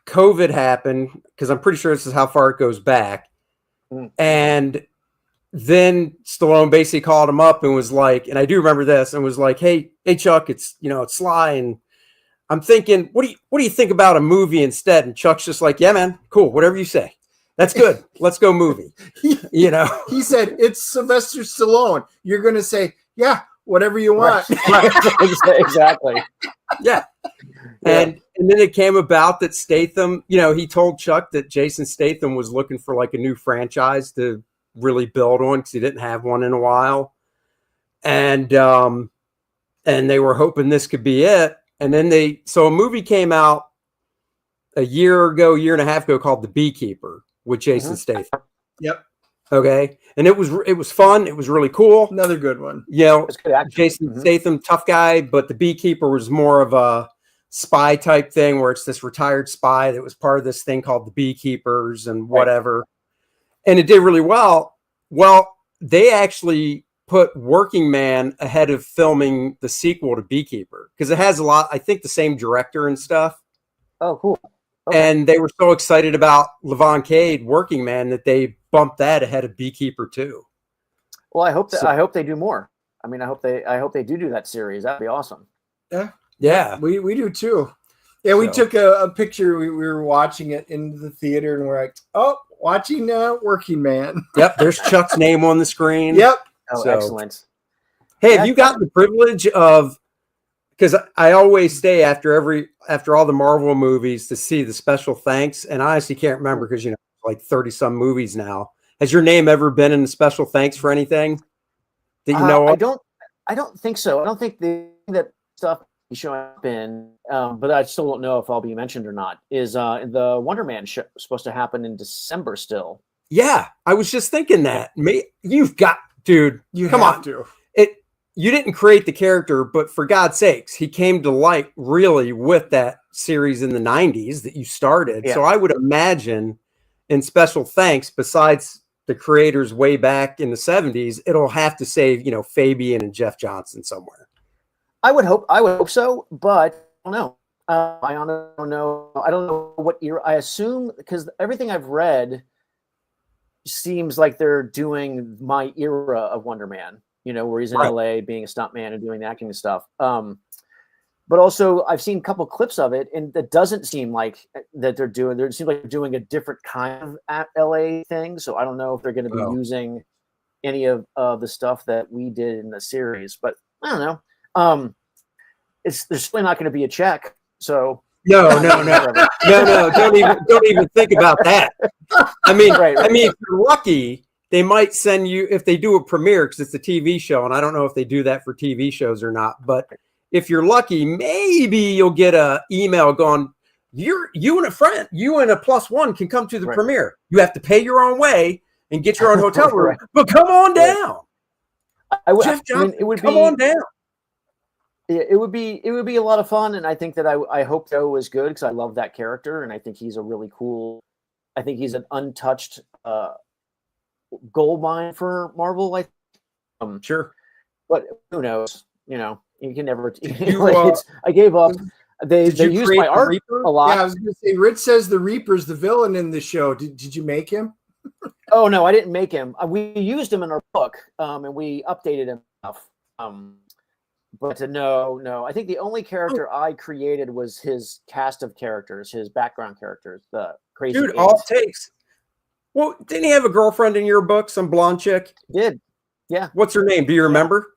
COVID happened, because I'm pretty sure this is how far it goes back. And then Stallone basically called him up and was like, and I do remember this, and was like, hey Chuck, it's Sly, and I'm thinking, what do you think about a movie instead? And Chuck's just like, yeah, man, cool, whatever you say. That's good. Let's go movie. He said, it's Sylvester Stallone. You're going to say, yeah, whatever you want. Right. Exactly. Yeah. And then it came about that Statham, he told Chuck that Jason Statham was looking for like a new franchise to really build on, because he didn't have one in a while. And they were hoping this could be it. And then so a movie came out a year and a half ago called The Beekeeper with Jason Statham. Yep. Okay. And it was fun. It was really cool. Another good one. Jason Statham, tough guy, but The Beekeeper was more of a spy type thing, where it's this retired spy that was part of this thing called the Beekeepers and whatever. Right. And it did really well. Well, they actually put Working Man ahead of filming the sequel to Beekeeper, because it has a lot, I think, the same director and stuff. Oh, cool. Okay. And they were so excited about Levon Cade, Working Man, that they bumped that ahead of Beekeeper too. Well, I hope they do more. I mean, I hope they do that series. That'd be awesome. Yeah, we do too. Yeah, we took a picture. We were watching it in the theater, and we're like, oh, watching Working Man. Yep, there's Chuck's name on the screen. Yep. Oh, excellent. Hey, have you gotten the privilege of? Because I always stay after all the Marvel movies to see the special thanks, and I honestly can't remember, because like 30 some movies now. Has your name ever been in the special thanks for anything that you know of? I don't think so. I don't think that stuff is showing up in, but I still don't know if I'll be mentioned or not. Is the Wonder Man show supposed to happen in December still? Yeah, I was just thinking that. You've got, dude. Come on. You didn't create the character, but for God's sakes, he came to light really with that series in the 90s that you started. Yeah. So I would imagine in special thanks, besides the creators way back in the 70s, it'll have to say, Fabian and Jeff Johnson somewhere. I would hope so, but I don't know. I don't know. I don't know what era. I assume, because everything I've read seems like they're doing my era of Wonder Man. Where he's in LA being a stuntman and doing the acting and stuff. But also I've seen a couple clips of it, and that doesn't seem like that it seems like they're doing a different kind of LA thing. So I don't know if they're going to be using any of the stuff that we did in the series, but I don't know. There's certainly not going to be a check. So no. Don't even think about that. I mean, if you're lucky, they might send you, if they do a premiere, because it's a TV show, and I don't know if they do that for TV shows or not, but if you're lucky, maybe you'll get an email going, you and a friend, you and a +1 can come to the premiere. You have to pay your own way and get your own hotel room, but come on down. Jeff Johnson, come on down. It would be a lot of fun, and I think that I hope Joe was good, because I love that character, and I think he's a really cool. I think he's an untouched gold mine for Marvel. Sure, but who knows? You can never. I gave up. They used my art a lot. Yeah, I was going to say, Rich says the Reaper's the villain in the show. Did you make him? Oh no, I didn't make him. We used him in our book, and we updated him enough. But no. I think the only character I created was his cast of characters, his background characters, the crazy. Dude, all it takes. Well, didn't he have a girlfriend in your book, some blonde chick? Did. Yeah. What's her name? Do you remember?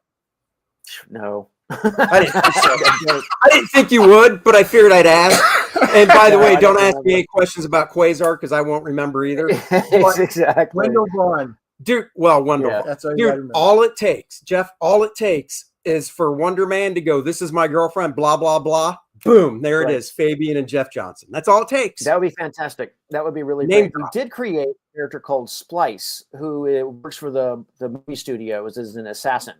No. I didn't think you would, but I figured I'd ask. And by the way, don't ask me any questions about Quasar, because I won't remember either. Exactly. Wendell Vaughn. Dude, Wendell Vaughn. That's all Dude, all it takes, Jeff, is for Wonder Man to go, this is my girlfriend, blah, blah, blah. Boom, there it is, Fabian and Jeff Johnson. That's all it takes. That would be fantastic. That would be really great. We did create a character called Splice, who works for the movie studio as an assassin.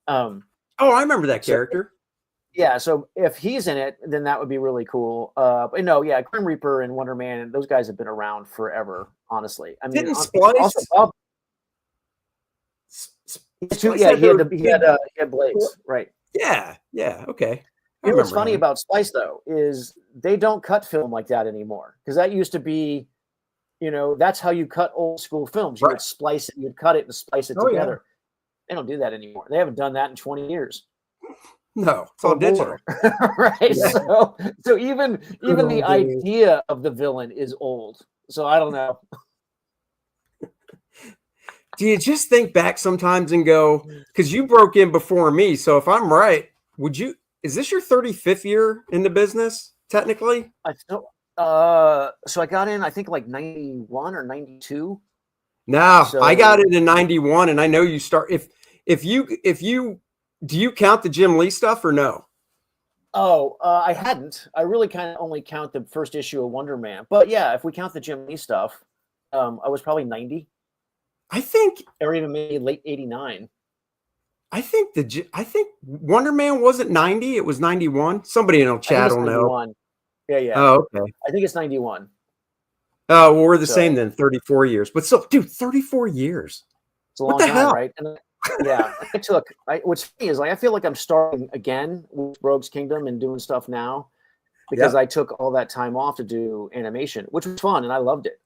I remember that character. So if he's in it, then that would be really cool. But no, Grim Reaper and Wonder Man, those guys have been around forever, honestly. I mean, didn't Splice? He had blades, right? Yeah, okay. You know what's funny about Splice though is they don't cut film like that anymore, because that used to be, that's how you cut old school films. You would splice it, you'd cut it and splice it together. Yeah. They don't do that anymore. They haven't done that in 20 years. No, it's all digital. Right. Yeah. So even the idea of the villain is old. So I don't know. Do you just think back sometimes and go, because you broke in before me, so if I'm right, is this your 35th year in the business, technically? So I got in, I think, like 91 or 92. No, I got it in 91, and I know you start. If you do you count the Jim Lee stuff or no? Oh, I hadn't. I really kind of only count the first issue of Wonder Man. But yeah, if we count the Jim Lee stuff, I was probably 90. I think, or even maybe late 89. I think Wonder Man wasn't 90. It was 91. Somebody in the chat will know. Yeah. Oh, okay. I think it's 91. Oh, well, we're the same then. 34 years. But still, dude, 34 years. It's a long time, right? And yeah, what's funny is, like, I feel like I'm starting again with Rogue's Kingdom and doing stuff now, because I took all that time off to do animation, which was fun and I loved it.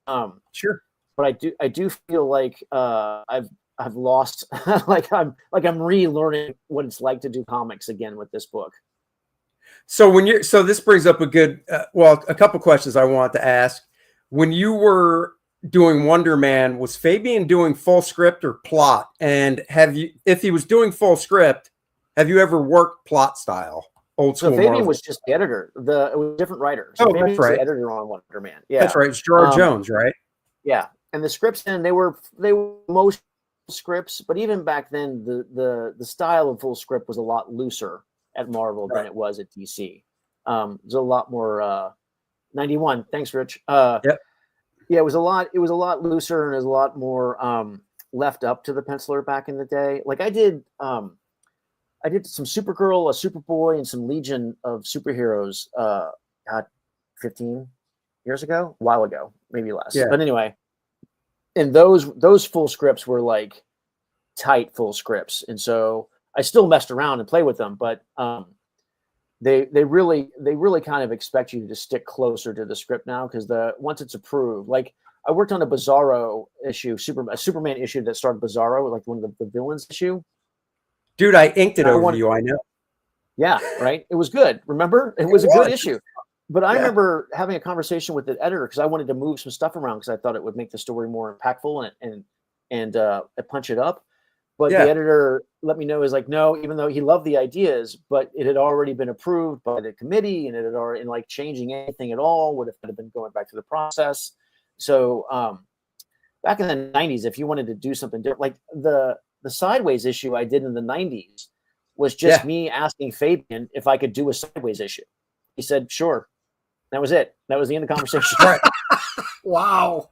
Sure. But I do feel like I've lost like I'm relearning what it's like to do comics again with this book. So this brings up a good a couple questions I want to ask. When you were doing Wonder Man, was Fabian doing full script or plot? And if he was doing full script, have you ever worked plot style? Old school. So Fabian was just the editor. It was a different writer. So Fabian was the editor on Wonder Man. Yeah, that's right. It's Gerard Jones, right? Yeah, and the scripts then they were most scripts, but even back then the style of full script was a lot looser at Marvel than it was at DC. There's a lot more 91. Thanks, Rich. Yep. Yeah, it was a lot looser, and there's a lot more left up to the penciler back in the day. Like I did some Supergirl, a Superboy, and some Legion of superheroes 15 years ago, a while ago, maybe less. Yeah. But anyway, and those full scripts were like tight full scripts, and so I still messed around and play with them, but they really kind of expect you to stick closer to the script now, because once it's approved, like I worked on a Bizarro issue, a Superman issue that started Bizarro, like one of the villains issue. Dude, I inked it over you. I know. Yeah, right. It was good. Remember, it was a good issue. But I remember having a conversation with the editor, because I wanted to move some stuff around, because I thought it would make the story more impactful and punch it up. But the editor let me know, is like, no, even though he loved the ideas, but it had already been approved by the committee, and it had already, and like changing anything at all would have been going back to the process. So back in the 90s, if you wanted to do something different, like the Sideways issue I did in the 90s was just me asking Fabian if I could do a Sideways issue. He said, sure. That was it. That was the end of the conversation. Right. Wow.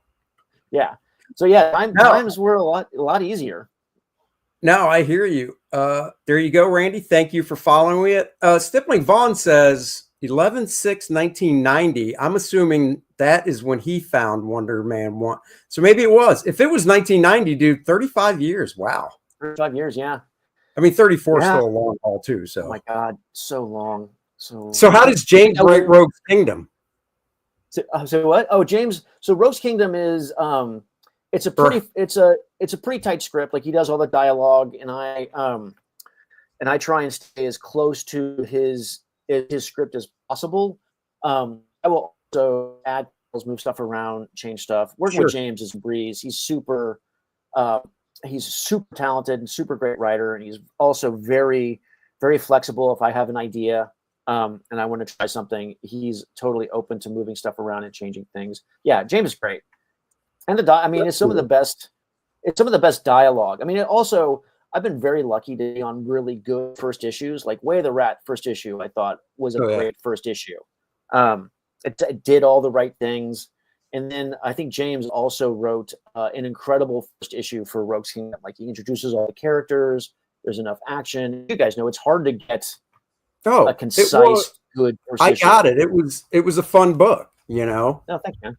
Yeah. So times were a lot easier. No, I hear you. There you go, Randy. Thank you for following it. Stippling Vaughn says 11/6/1990. I'm assuming that is when he found Wonder Man 1. So maybe it was. If it was 1990, dude, 35 years. Wow. 35 years, yeah. I mean, 34 is still a long haul too. So. Oh my God, so long. So how does James write Rogue's Kingdom? So what? Oh, James. So Rogue's Kingdom is it's a pretty tight script. Like, he does all the dialogue, and I try and stay as close to his script as possible. I will also add, move stuff around, change stuff. Working with James is a breeze. He's super talented and super great writer, and he's also very, very flexible. If I have an idea and I want to try something, he's totally open to moving stuff around and changing things. Yeah, James is great. And it's some of the best dialogue. I mean, I've been very lucky to be on really good first issues. Like Way of the Rat first issue, I thought was a great first issue. It did all the right things. And then I think James also wrote an incredible first issue for Rogue's Kingdom. Like, he introduces all the characters. There's enough action. You guys know it's hard to get a concise, good first issue. I got it. It was a fun book, you know? No, thank you.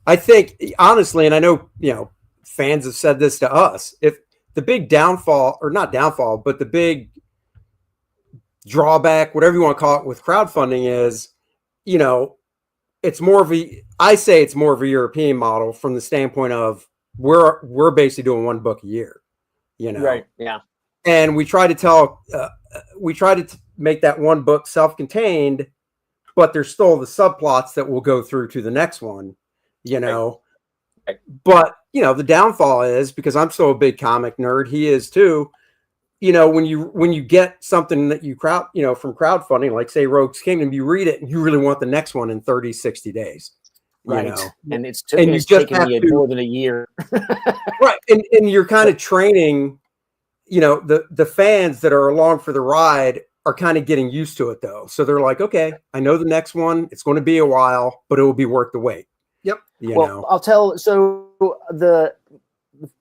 I think, honestly, and I know, fans have said this to us, if the big downfall, or not downfall, but the big drawback, whatever you want to call it, with crowdfunding is, you know, it's more of a, I say it's more of a European model from the standpoint of we're basically doing one book a year, you know? Right. Yeah. And we try to make that one book self-contained, but there's still the subplots that will go through to the next one, you know? Right. But, you know, the downfall is, because I'm still a big comic nerd, he is too, you know, when you get something that you from crowdfunding, like say Rogue's Kingdom, you read it and you really want the next one in 30, 60 days. Right. You know? And it's just taken me more than a year. Right. And you're kind of training, you know, the fans that are along for the ride are kind of getting used to it though. So they're like, okay, I know the next one, it's going to be a while, but it will be worth the wait. Yep. You know? I'll tell. So the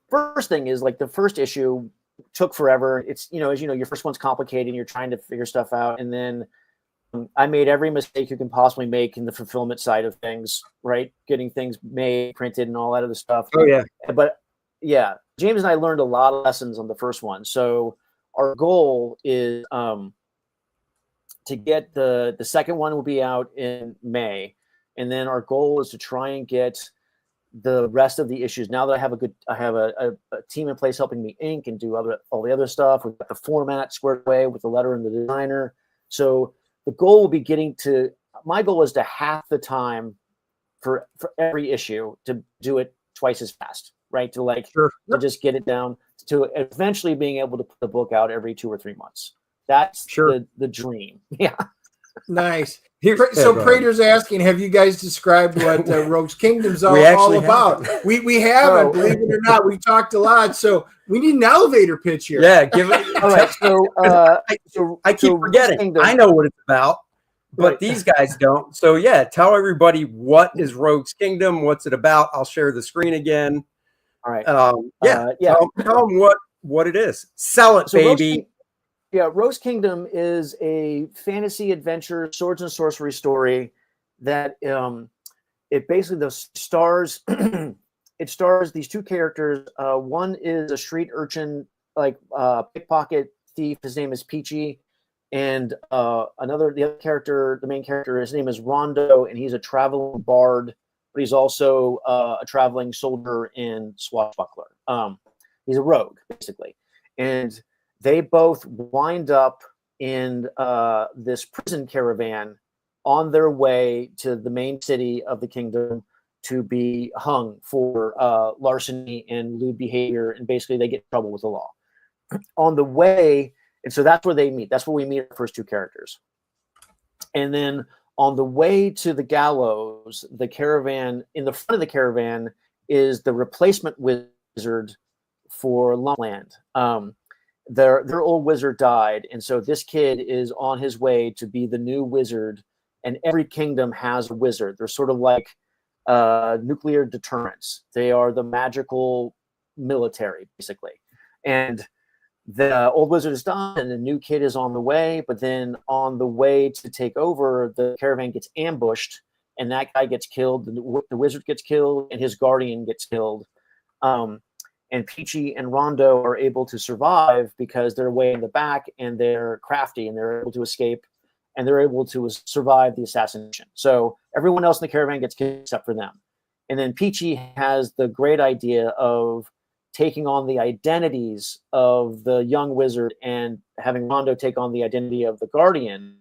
first thing is, like, the first issue took forever. It's, you know, as you know, your first one's complicated and you're trying to figure stuff out. And then I made every mistake you can possibly make in the fulfillment side of things, right? Getting things made, printed, and all that other stuff. Oh yeah. But yeah, James and I learned a lot of lessons on the first one. So our goal is to get the second one will be out in May. And then our goal is to try and get the rest of the issues. Now that I have a team in place helping me ink and do all the other stuff. We've got the format squared away with the letter and the designer. So the goal will be my goal is to half the time for every issue, to do it twice as fast, right? To just get it down to eventually being able to put the book out every 2 or 3 months. That's the dream. Yeah. Nice. So Prater's asking, have you guys described what Rogue's Kingdom's all about? We haven't, believe it or not. We talked a lot, so we need an elevator pitch here. Yeah, give it. All right. So I keep forgetting. I know what it's about, but these guys don't. So yeah, tell everybody, what is Rogue's Kingdom? What's it about? I'll share the screen again. All right. Tell them what it is. Sell it, baby. Rogue's Kingdom is a fantasy adventure swords and sorcery story that it basically stars it stars these two characters. One is a street urchin, like pickpocket thief. His name is Peachy, and the main character, his name is Rondo, and he's a traveling bard, but he's also a traveling soldier and swashbuckler. He's a rogue, basically, and they both wind up in this prison caravan on their way to the main city of the kingdom to be hung for larceny and lewd behavior, and basically they get in trouble with the law. On the way, and so that's where they meet. That's where we meet our first two characters. And then on the way to the gallows, the caravan, in the front of the caravan is the replacement wizard for Lumpland. Their old wizard died, and so this kid is on his way to be the new wizard, and every kingdom has a wizard. They're sort of like nuclear deterrents. They are the magical military, basically. And the old wizard is done, and the new kid is on the way, but then on the way to take over, the caravan gets ambushed, and that guy gets killed, the wizard gets killed, and his guardian gets killed. And Peachy and Rondo are able to survive because they're way in the back and they're crafty and they're able to escape and they're able to survive the assassination. So everyone else in the caravan gets killed except for them. And then Peachy has the great idea of taking on the identities of the young wizard and having Rondo take on the identity of the guardian,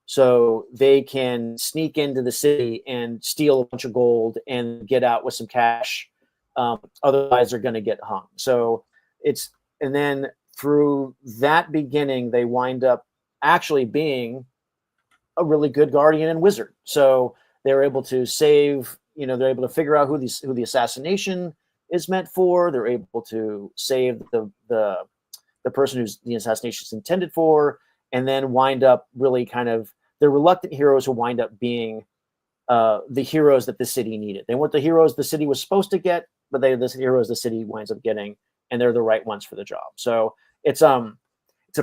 so they can sneak into the city and steal a bunch of gold and get out with some cash. Otherwise they're going to get hung. So and then through that beginning, they wind up actually being a really good guardian and wizard. So they're able to save, they're able to figure out who the assassination is meant for. They're able to save the person who's the assassination is intended for, and then wind up really kind of, they're reluctant heroes who wind up being the heroes that the city needed. They weren't the heroes the city was supposed to get, but they're the heroes the city winds up getting, and they're the right ones for the job. So it's a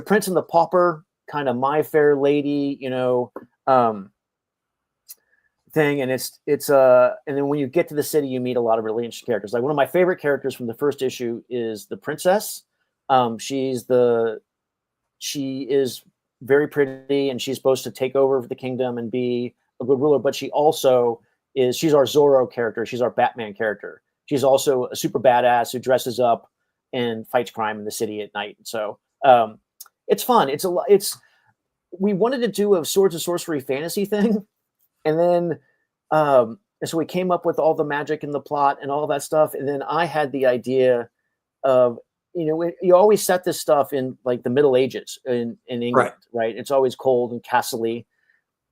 Prince and the Pauper kind of My Fair Lady, thing. And it's and then when you get to the city, you meet a lot of really interesting characters. Like one of my favorite characters from the first issue is the princess. She is very pretty, and she's supposed to take over the kingdom and be a good ruler. But she also she's our Zorro character. She's our Batman character. She's also a super badass who dresses up and fights crime in the city at night. So it's fun. We wanted to do a swords and sorcery fantasy thing, and then and so we came up with all the magic and the plot and all that stuff. And then I had the idea of, you always set this stuff in like the Middle Ages in England, right? It's always cold and castle-y.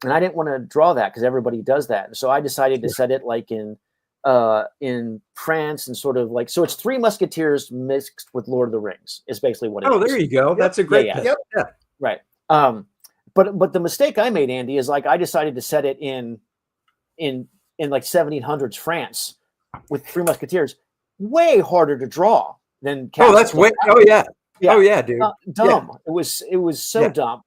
And I didn't want to draw that because everybody does that. And so I decided to set it like in France and sort of like, so it's Three Musketeers mixed with Lord of the Rings is basically what it is. Oh, there you go. That's a great yeah. Right. But the mistake I made, Andy, is like I decided to set it in like 1700s France with Three Musketeers. Way harder to draw than Castle. Oh, that's way. Oh yeah. Yeah. Oh yeah, dude. Dumb. Yeah. It was so dumb.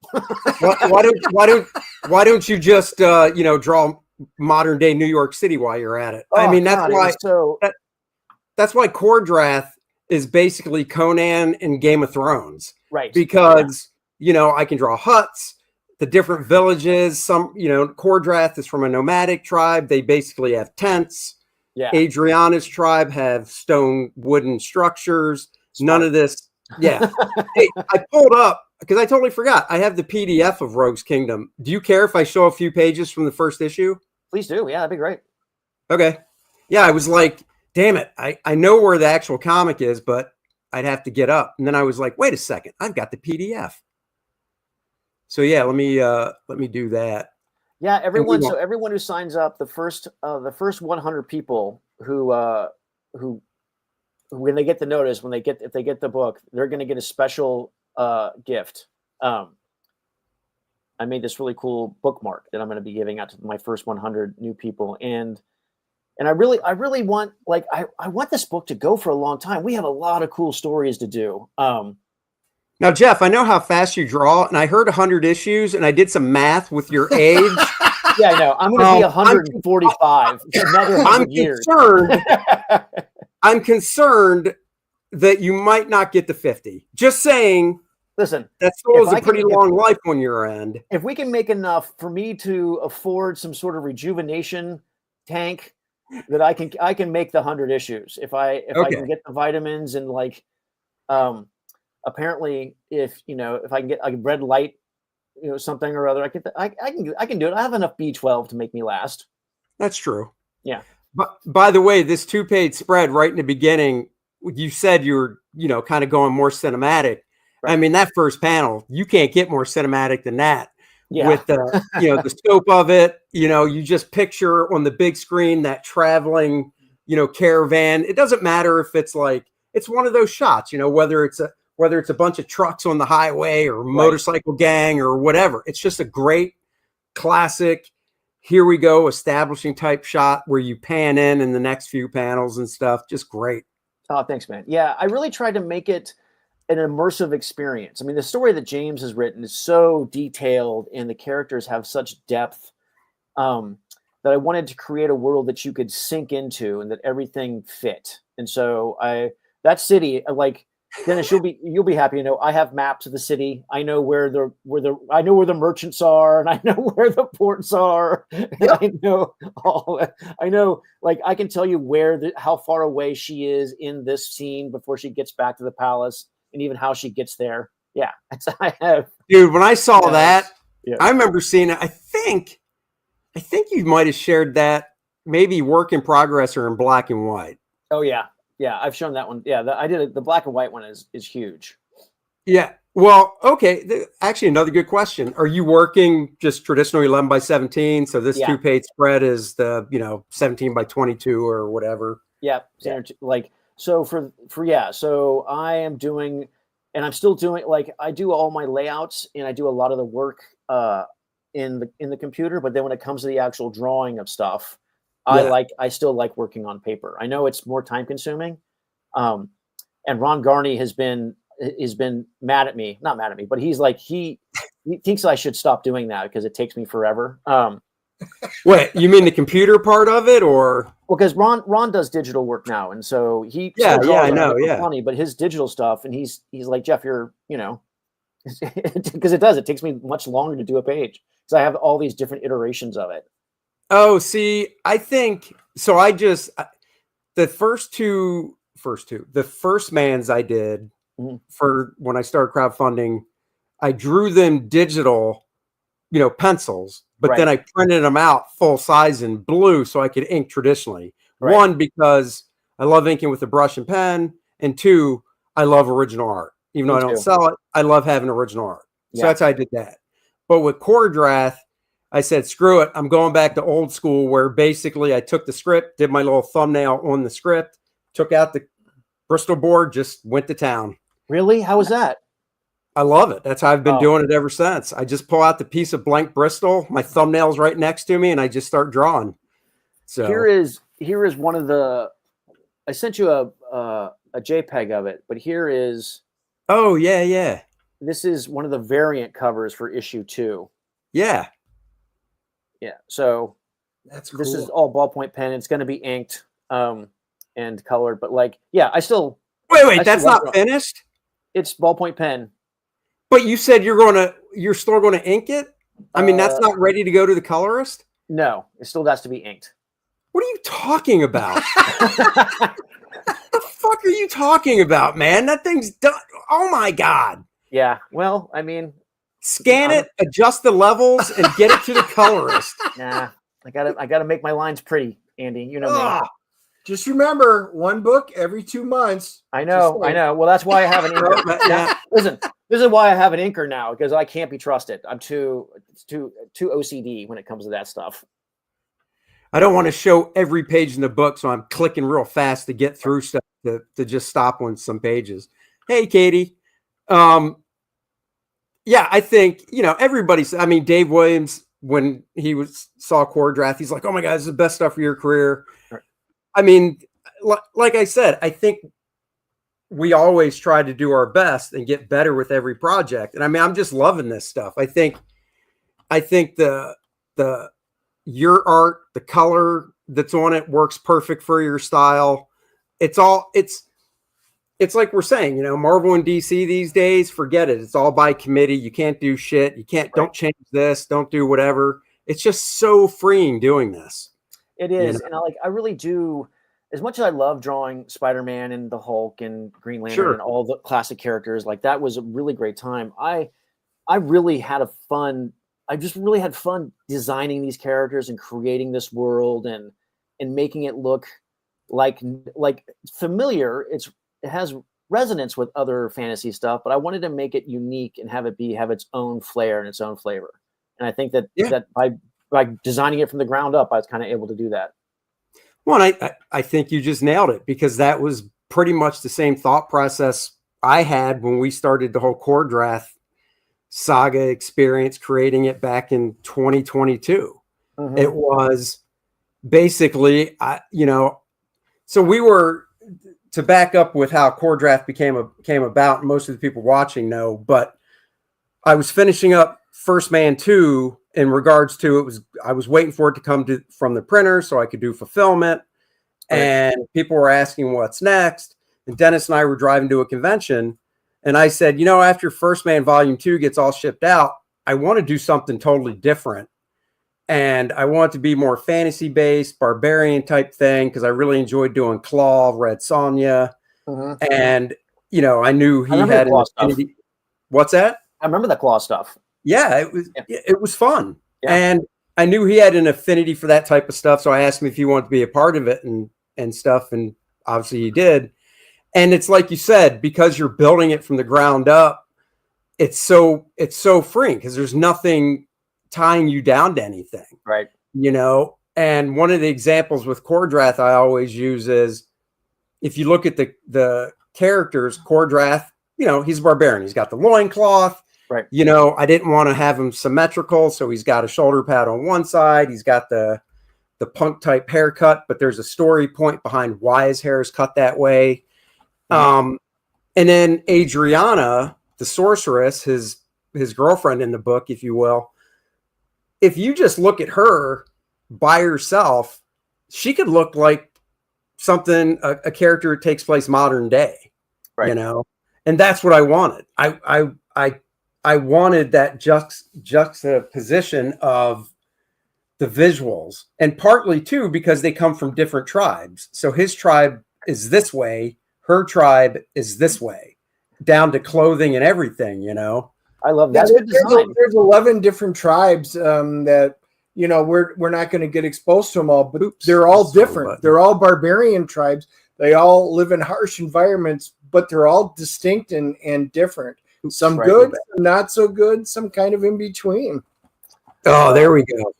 why don't you just draw modern day New York City while you're at it? I mean, that's why Kordrath is basically Conan in Game of Thrones, right? Because I can draw huts, the different villages. Some Kordrath is from a nomadic tribe. They basically have tents. Yeah. Adriana's tribe have stone wooden structures. Smart. None of this. Yeah. Hey, I pulled up because I totally forgot. I have the PDF of Rogue's Kingdom. Do you care if I show a few pages from the first issue? Please do. Yeah, that'd be great. Okay. Yeah, I was like, damn it. I know where the actual comic is, but I'd have to get up. And then I was like, wait a second. I've got the PDF. So yeah, let me do that. Yeah, everyone who signs up, the first 100 people who when they get the notice, if they get the book, they're going to get a special gift. I made this really cool bookmark that I'm going to be giving out to my first 100 new people, and I really want I want this book to go for a long time. We have a lot of cool stories to do. Now, Jeff, I know how fast you draw, and I heard 100 issues, and I did some math with your age. Yeah, I know. I'm going to be 145 for another 100 years. I'm concerned that you might not get to 50. Just saying. Listen, that still is a pretty long life on your end. If we can make enough for me to afford some sort of rejuvenation tank, that I can make the 100 issues. If I can get the vitamins and apparently if I can get a red light, something or other, I can do it. I have enough B12 to make me last. That's true. Yeah. But by the way, this 2-page spread right in the beginning, you said you were, kind of going more cinematic. Right. I mean, that first panel, you can't get more cinematic than that. Yeah. With the, the scope of it, you just picture on the big screen that traveling, caravan. It doesn't matter if it's one of those shots, whether it's a bunch of trucks on the highway or motorcycle gang or whatever. It's just a great classic, here we go, establishing type shot where you pan in the next few panels and stuff. Just great. Oh, thanks, man. Yeah, I really tried to make it an immersive experience. I mean, the story that James has written is so detailed and the characters have such depth that I wanted to create a world that you could sink into and that everything fit. And so that city, Dennis, you'll be happy to know I have maps of the city. I know where the merchants are, and I know where the ports are. And yep. I know I can tell you how far away she is in this scene before she gets back to the palace, and even how she gets there. Yeah, I have. Dude, when I saw that, I remember seeing it. I think you might have shared that, maybe work in progress or in black and white. Oh yeah. Yeah, I've shown that one. Yeah, I did it. The black and white one is huge. Yeah. Well, okay. Actually, another good question. Are you working just traditionally 11 by 17? So this 2-page spread is the 17 by 22 or whatever. Yeah. So I am doing, and I'm still doing I do all my layouts and I do a lot of the work in the computer. But then when it comes to the actual drawing of stuff, I still like working on paper. I know it's more time consuming. And Ron Garney has been mad at me, not mad at me, but he's he thinks I should stop doing that because it takes me forever. Wait, you mean the computer part of it, or? Well, because Ron does digital work now. And so I know. Yeah. Funny, but his digital stuff, and he's like, Jeff, you're because it does. It takes me much longer to do a page because I have all these different iterations of it. Oh, see, I think so. The first mans I did for when I started crowdfunding, I drew them digital, pencils, but then I printed them out full size in blue so I could ink traditionally. Right. One, because I love inking with a brush and pen, and two, I love original art. Even though I don't sell it, I love having original art. So that's how I did that. But with Kordrath, I said, screw it. I'm going back to old school where basically I took the script, did my little thumbnail on the script, took out the Bristol board, just went to town. Really? How was that? I love it. That's how I've been doing it ever since. I just pull out the piece of blank Bristol, my thumbnail's right next to me, and I just start drawing. So here is one of the. I sent you a JPEG of it, but here is. Oh yeah. This is one of the variant covers for issue 2. Yeah. Yeah. So that's cool. This is all ballpoint pen. It's going to be inked and colored, but I still. Wait, that's not finished? It's ballpoint pen. But you said you're still going to ink it? I mean, that's not ready to go to the colorist? No, it still has to be inked. What are you talking about? What the fuck are you talking about, man? That thing's done. Oh my God. Yeah. Well, I mean, scan it, adjust the levels, and get it to the colorist. Nah, I gotta make my lines pretty, Andy. You know me. Just remember, one book every 2 months. I know. Well, that's why I have an inker. Yeah. Listen, this is why I have an inker now, because I can't be trusted. I'm too OCD when it comes to that stuff. I don't want to show every page in the book, so I'm clicking real fast to get through stuff to just stop on some pages. Hey, Katie. Yeah, I think, everybody's, I mean, Dave Williams, when he saw Kordrath, he's like, oh my God, this is the best stuff for your career. Right. I mean, like I said, I think we always try to do our best and get better with every project. And I mean, I'm just loving this stuff. I think your art, the color that's on it works perfect for your style. It's like we're saying, Marvel and DC these days, forget it. It's all by committee. You can't do shit. Don't change this. Don't do whatever. It's just so freeing doing this. It is. And I really do, as much as I love drawing Spider-Man and the Hulk and Green Lantern and all the classic characters, that was a really great time. I really had I just really had fun designing these characters and creating this world and making it look like familiar. It has resonance with other fantasy stuff, but I wanted to make it unique and have its own flair and its own flavor. And I think that by designing it from the ground up, I was kind of able to do that. Well, I think you just nailed it, because that was pretty much the same thought process I had when we started the whole Kordrath saga experience, creating it back in 2022. Mm-hmm. It was basically, so we were, to back up with how Kordrath came about, most of the people watching know, but I was finishing up First Man 2 in regards to I was waiting for it to come from the printer so I could do fulfillment. Right. And people were asking what's next. And Dennis and I were driving to a convention, and I said, after First Man Volume 2 gets all shipped out, I want to do something totally different. And I want it to be more fantasy-based, barbarian type thing, because I really enjoyed doing Claw, Red Sonja. Mm-hmm. And, I knew he had an affinity. What's that? I remember the Claw stuff. Yeah, it was fun. Yeah. And I knew he had an affinity for that type of stuff. So I asked him if he wanted to be a part of it and stuff. And obviously he did. And it's like you said, because you're building it from the ground up, it's so freeing, because there's nothing tying you down to anything. Right. And one of the examples with Kordrath I always use is, if you look at the characters, Kordrath, he's a barbarian. He's got the loincloth. Right. I didn't want to have him symmetrical, so he's got a shoulder pad on one side. He's got the punk type haircut, but there's a story point behind why his hair is cut that way. Mm-hmm. And then Adriana, the sorceress, his girlfriend in the book, if you will, if you just look at her by herself, she could look like something, a character that takes place modern day, right. And that's what I wanted. I I wanted that juxtaposition of the visuals, and partly too because they come from different tribes. So his tribe is this way, her tribe is this way, down to clothing and everything, you know. I love that. There's 11 different tribes that, you know, we're not going to get exposed to them all, but they're all different. They're all barbarian tribes. They all live in harsh environments, but they're all distinct and different. Some good, some not so good, some kind of in between. Oh, there we go.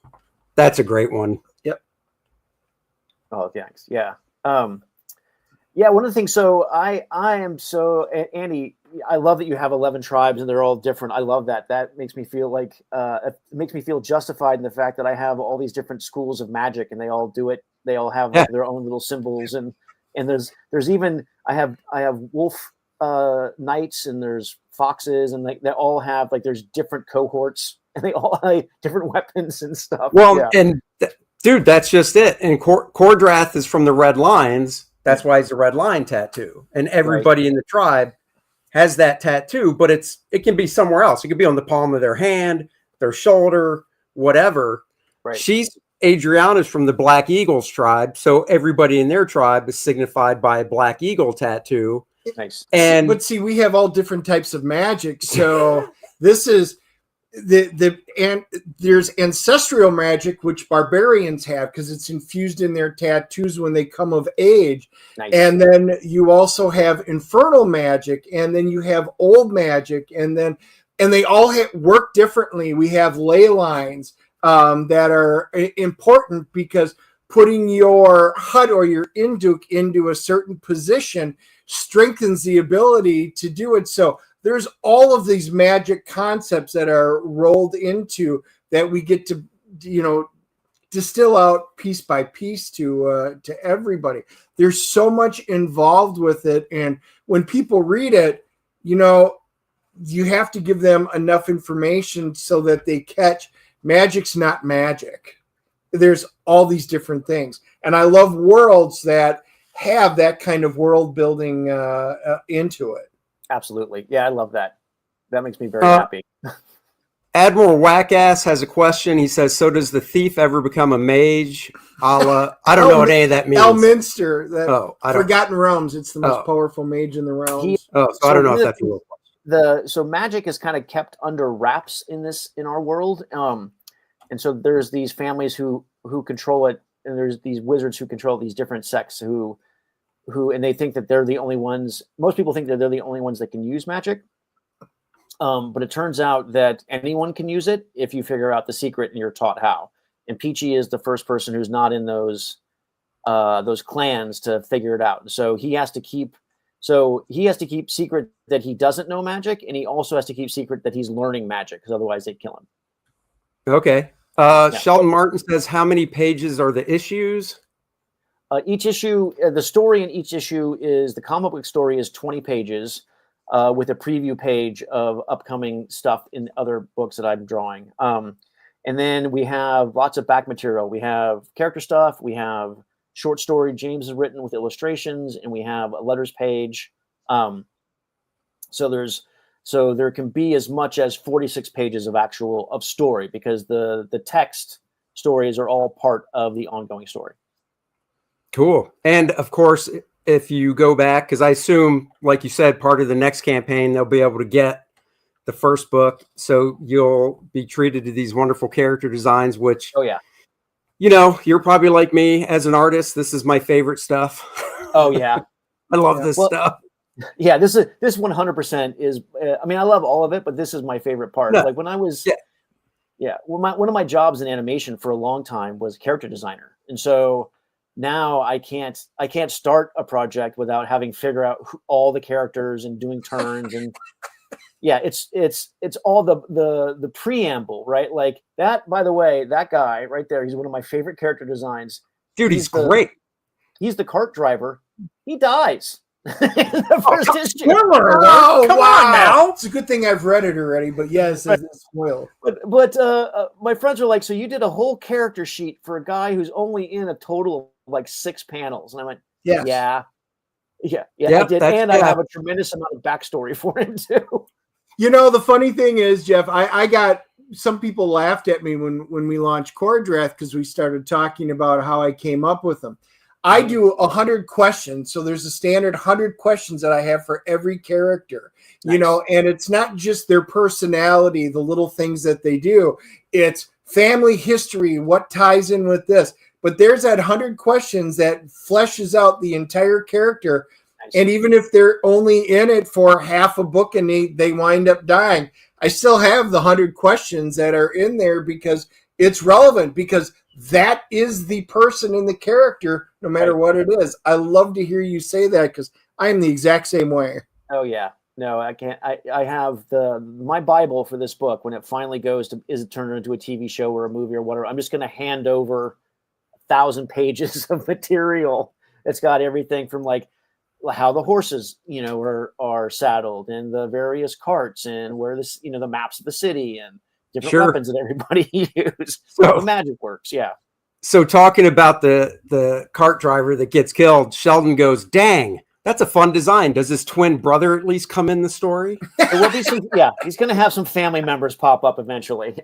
That's a great one. Yep. Oh, thanks. Yeah. Yeah, one of the things, so I am so, Andy, I love that you have 11 tribes and they're all different. I love that. That makes me feel like, it makes me feel justified in the fact that I have all these different schools of magic and they all do it. They all have like, their own little symbols. And there's even, I have wolf knights and there's foxes and they all have like, there's different cohorts and they all have different weapons and stuff. Well, and dude, that's just it. And Kordrath is from the Red Lions. That's why he's a red line tattoo. And everybody in the tribe has that tattoo, but it can be somewhere else. It could be on the palm of their hand, their shoulder, whatever. Right. Adriana's from the Black Eagles tribe. So everybody in their tribe is signified by a Black Eagle tattoo. Nice. But see, we have all different types of magic. So this is and there's ancestral magic, which barbarians have because it's infused in their tattoos when they come of age. Nice. And then you also have infernal magic, and then you have old magic, and they all work differently. We have ley lines that are important because putting your hut or your induk into a certain position strengthens the ability to do it. So there's all of these magic concepts that are rolled into that we get to, you know, distill out piece by piece to everybody. There's so much involved with it. And when people read it, you know, you have to give them enough information so that they catch magic's not magic. There's all these different things. And I love worlds that have that kind of world building into it. Absolutely. Yeah, I love that. That makes me very happy. Admiral Wackass has a question. He says, so does the thief ever become a mage? I don't know what any of that means. Elminster, Forgotten Realms. It's the most powerful mage in the realms. So I don't know if that's a real question. So magic is kind of kept under wraps in our world. And so there's these families who control it, and there's these wizards who control these different sects who and they think that they're the only ones. Most people think that they're the only ones that can use magic. But it turns out that anyone can use it if you figure out the secret and you're taught how. And Peachy is the first person who's not in those clans to figure it out. So he has to keep secret that he doesn't know magic, and he also has to keep secret that he's learning magic, because otherwise they'd kill him. Okay. Sheldon Martin says, how many pages are the issues? Each issue, the story in each issue is, the comic book story is 20 pages with a preview page of upcoming stuff in other books that I'm drawing. And then we have lots of back material. We have character stuff. We have short story James has written with illustrations, and we have a letters page. So there can be as much as 46 pages of story, because the text stories are all part of the ongoing story. Cool. And of course, if you go back, because I assume, like you said, part of the next campaign, they'll be able to get the first book. So you'll be treated to these wonderful character designs, which, you know, you're probably like me as an artist. This is my favorite stuff. Oh, yeah. I love this stuff. Yeah, this 100% is, I mean, I love all of it, but this is my favorite part. Like when I was, one of my jobs in animation for a long time was character designer. And so now I can't start a project without having figured out all the characters and doing turns. And it's all the preamble, right? Like that, by the way, that guy right there, he's one of my favorite character designs. Dude, he's great. He's the cart driver. He dies. The first issue. Oh, come on now. It's a good thing I've read it already, but yes, it's spoiled. But my friends were like, so you did a whole character sheet for a guy who's only in a total of like 6 panels. And I went, yeah, I did. And I have a tremendous amount of backstory for him too. You know, the funny thing is, Jeff, I got some people laughed at me when we launched Core Draft because we started talking about how I came up with them. I do 100 questions. So there's a standard 100 questions that I have for every character, you know, and it's not just their personality, the little things that they do. It's family history, what ties in with this. But there's that 100 questions that fleshes out the entire character. And even if they're only in it for half a book and they wind up dying, I still have the 100 questions that are in there because it's relevant, because that is the person in the character, no matter what it is. I love to hear you say that because I am the exact same way. Oh, yeah. No, I can't. I have my Bible for this book. When it finally goes to, is it turned into a TV show or a movie or whatever, I'm just going to hand over 1,000 pages of material. It's got everything from like how the horses, you know, are saddled and the various carts and where this, you know, the maps of the city and different weapons that everybody uses. So the magic works. Yeah. So talking about the cart driver that gets killed, Sheldon goes, "Dang, that's a fun design. Does his twin brother at least come in the story?" There will be some, yeah, he's going to have some family members pop up eventually.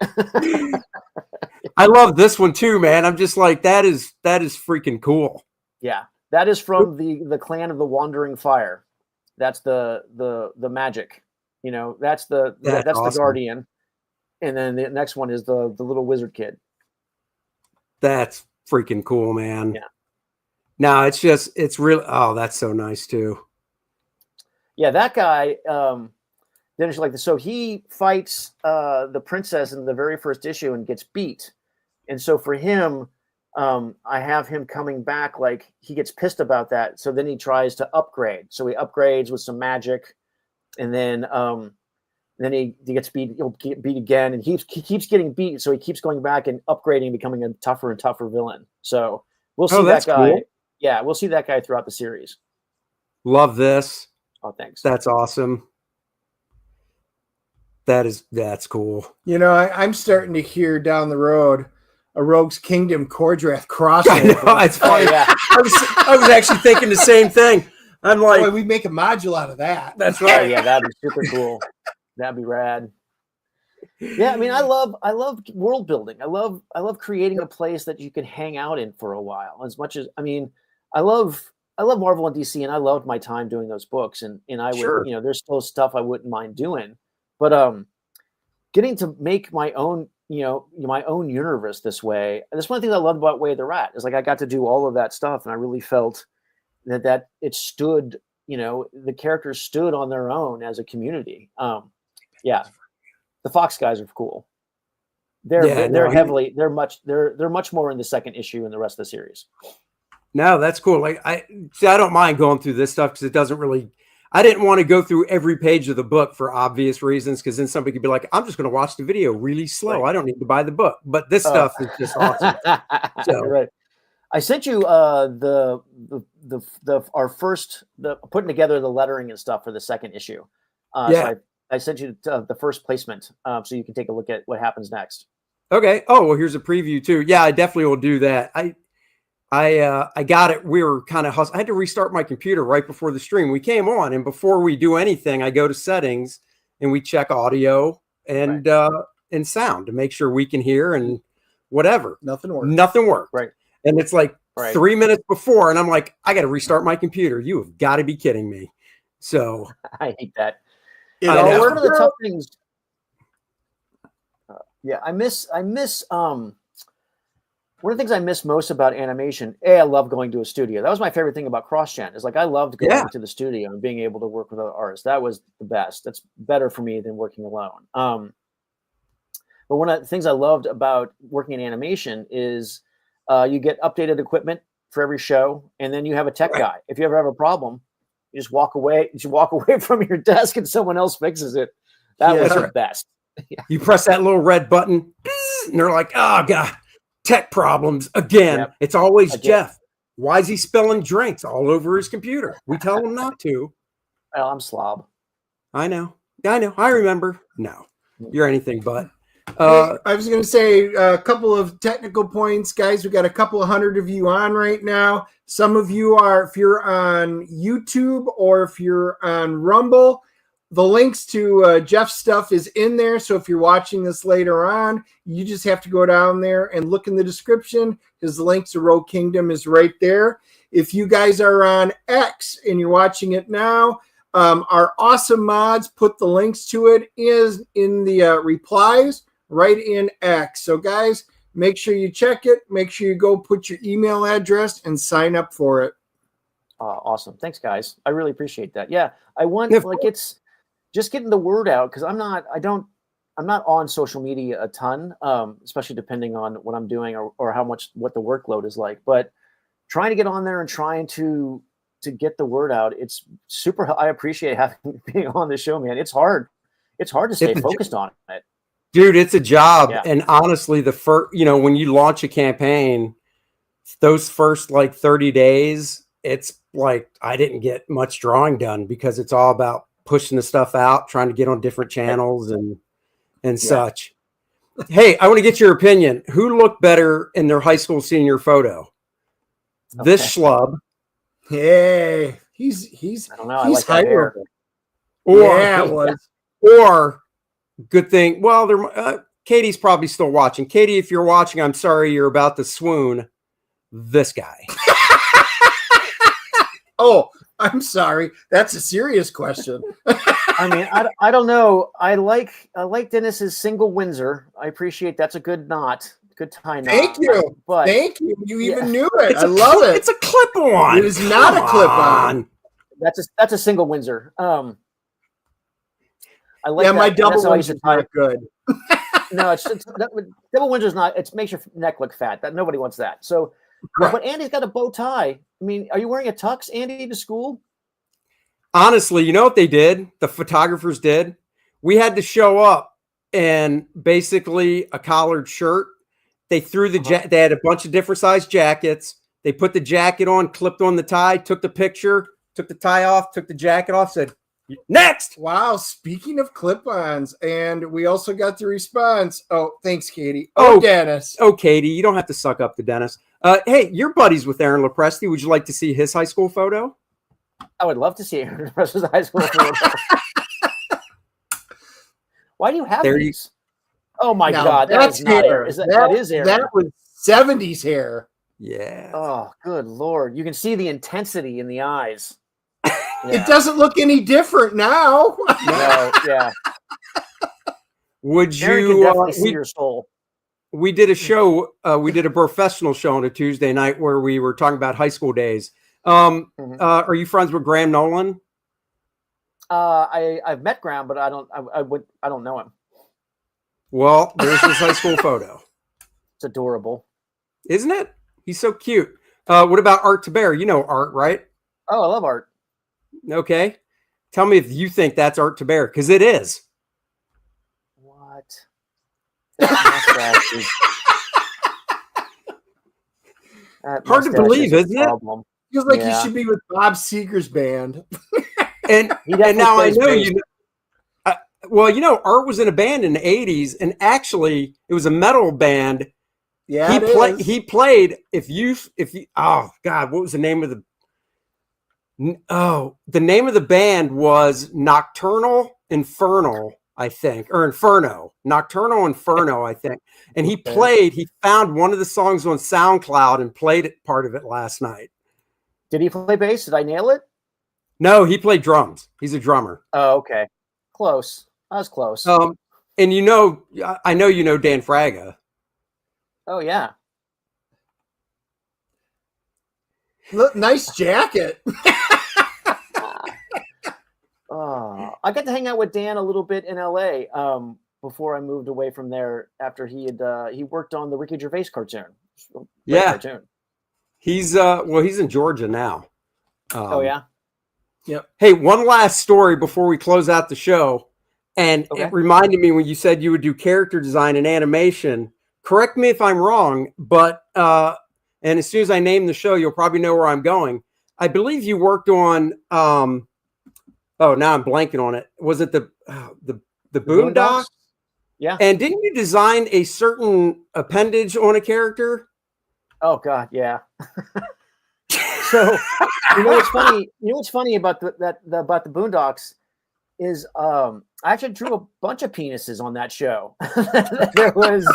I love this one too, man. I'm just like, that is freaking cool. Yeah. That is from the clan of the Wandering Fire. That's the magic, you know, that's awesome. The Guardian. And then the next one is the little wizard kid. That's freaking cool, man. Yeah. No, it's really, oh, that's so nice too. Yeah. That guy, then it's like, so he fights the princess in the very first issue and gets beat. And so for him, I have him coming back, like he gets pissed about that. So then he tries to upgrade. So he upgrades with some magic, and then he gets beat. He'll get beat again, and he keeps getting beat. So he keeps going back and upgrading, becoming a tougher and tougher villain. So we'll see that guy. Cool. Yeah, we'll see that guy throughout the series. Love this. Oh, thanks. That's awesome. That's cool. You know, I'm starting to hear down the road a Rogue's Kingdom Core Draft crossover. I know, it's funny. Oh, yeah. I was actually thinking the same thing. I'm like, boy, we make a module out of that. That's right. Oh, yeah, that'd be super cool. That'd be rad. Yeah, I mean, I love world building. I love creating a place that you can hang out in for a while. As much as, I mean, I love Marvel and DC, and I loved my time doing those books. And I would, you know, there's still stuff I wouldn't mind doing, but getting to make my own, you know, my own universe this way. And that's one thing I loved about Way of the Rat is like I got to do all of that stuff, and I really felt that it stood, you know, the characters stood on their own as a community. Yeah, the Fox guys are cool. They're much more in the second issue and the rest of the series. No, that's cool. Like I don't mind going through this stuff because it doesn't really. I didn't want to go through every page of the book for obvious reasons, because then somebody could be like, I'm just going to watch the video really slow. Right. I don't need to buy the book. But this stuff is just awesome. So. Right. I sent you our first putting together the lettering and stuff for the second issue. So I sent you the first placement so you can take a look at what happens next. Okay. Oh, well, here's a preview too. Yeah, I definitely will do that. I got it. We were kind of I had to restart my computer right before the stream. We came on, and before we do anything, I go to settings and we check audio and sound to make sure we can hear and whatever. Nothing worked. Right. And it's like 3 minutes before, and I'm like, I got to restart my computer. You have got to be kidding me. So I hate that. That's one of the tough things. I miss. One of the things I miss most about animation, I love going to a studio. That was my favorite thing about CrossGen. Is like I loved going to the studio and being able to work with other artists. That was the best. That's better for me than working alone. But one of the things I loved about working in animation is you get updated equipment for every show, and then you have a tech guy. If you ever have a problem, you just walk away. You walk away from your desk, and someone else fixes it. That was the best. You press that little red button, and they're like, "Oh God, tech problems again." Yep. It's always Jeff. Why is he spilling drinks all over his computer? We tell him not to. Well, I'm slob. I know. I remember. No, you're anything but. I was going to say a couple of technical points, guys. We got a couple of hundred of you on right now. Some of you are, if you're on YouTube or if you're on Rumble, the links to Jeff's stuff is in there. So if you're watching this later on, you just have to go down there and look in the description. His link to Rogue Kingdom is right there. If you guys are on X and you're watching it now, our awesome mods put the links to it is in the replies right in X. So guys, make sure you check it. Make sure you go put your email address and sign up for it. Awesome. Thanks, guys. I really appreciate that. Yeah, I want it's just getting the word out because I'm not on social media a ton, especially depending on what I'm doing or what the workload is like. But trying to get on there and trying to get the word out, it's super. I appreciate being on the show, man. It's hard. It's hard to stay focused on it. Dude, it's a job. Yeah. And honestly, when you launch a campaign, those first like 30 days, it's like I didn't get much drawing done because it's all about pushing the stuff out, trying to get on different channels and such. Hey, I want to get your opinion. Who looked better in their high school senior photo? Okay. This schlub. Hey, he's I don't know. He's higher. Or good thing. Well, Katie's probably still watching. Katie, if you're watching, I'm sorry you're about to swoon. This guy. Oh, I'm sorry. That's a serious question. I mean, I don't know. I like Dennis's single Windsor. I appreciate that's a good knot. Good tie knot. Thank you. Thank you. You even knew it. I love it. It's a clip-on. It is not a clip-on. That's a single Windsor. I like my double Windsor's not good. No, double Windsor's not. It makes your neck look fat. That nobody wants that. So, right. But Andy's got a bow tie. I mean, are you wearing a tux, Andy, to school? Honestly, you know what they did? The photographers did. We had to show up in basically a collared shirt. They threw they had a bunch of different size jackets. They put the jacket on, clipped on the tie, took the picture, took the tie off, took the jacket off, said, next. Wow. Speaking of clip-ons, and we also got the response. Oh, thanks, Katie. Oh, Dennis. Oh, Katie, you don't have to suck up to Dennis. Hey, you're buddies with Aaron Lopresti. Would you like to see his high school photo? I would love to see Aaron Lopresti's high school photo. Why do you have these? Oh my God, that's not hair. That is Aaron. That was 70s hair. Yeah. Oh, good Lord. You can see the intensity in the eyes. Yeah. It doesn't look any different now. No, yeah. Would Aaron you can definitely see your soul? We did a show, we did a professional show on a Tuesday night where we were talking about high school days. Are you friends with Graham Nolan? I've met Graham, but I don't know him. Well, there's his high school photo. It's adorable. Isn't it? He's so cute. What about Art Taber? You know Art, right? Oh, I love Art. Okay. Tell me if you think that's Art Taber, because it is. What? Hard to believe, isn't it? Feels like he should be with Bob Seger's band. And now I know you know. Well, you know, Art was in a band in the 80s, and actually, it was a metal band. Yeah, he played. Oh God, what was the name of the? Oh, the name of the band was Nocturnal Infernal, I think, or Inferno. Nocturnal Inferno, I think. And he played. He found one of the songs on SoundCloud and played part of it last night. Did he play bass? Did I nail it? No, he played drums. He's a drummer. Oh, okay. Close. I was close. And you know, I know you know Dan Fraga. Oh yeah. Look, nice jacket. I got to hang out with Dan a little bit in LA before I moved away from there. After he worked on the Ricky Gervais cartoon. Cartoon. He's he's in Georgia now. Oh yeah. Yep. Hey, one last story before we close out the show. And it reminded me when you said you would do character design and animation. Correct me if I'm wrong, but and as soon as I name the show, you'll probably know where I'm going. I believe you worked on now I'm blanking on it. Was it the Boondocks? Yeah. And didn't you design a certain appendage on a character? Oh God, yeah. So you know what's funny? You know what's funny about about the Boondocks is I actually drew a bunch of penises on that show. There was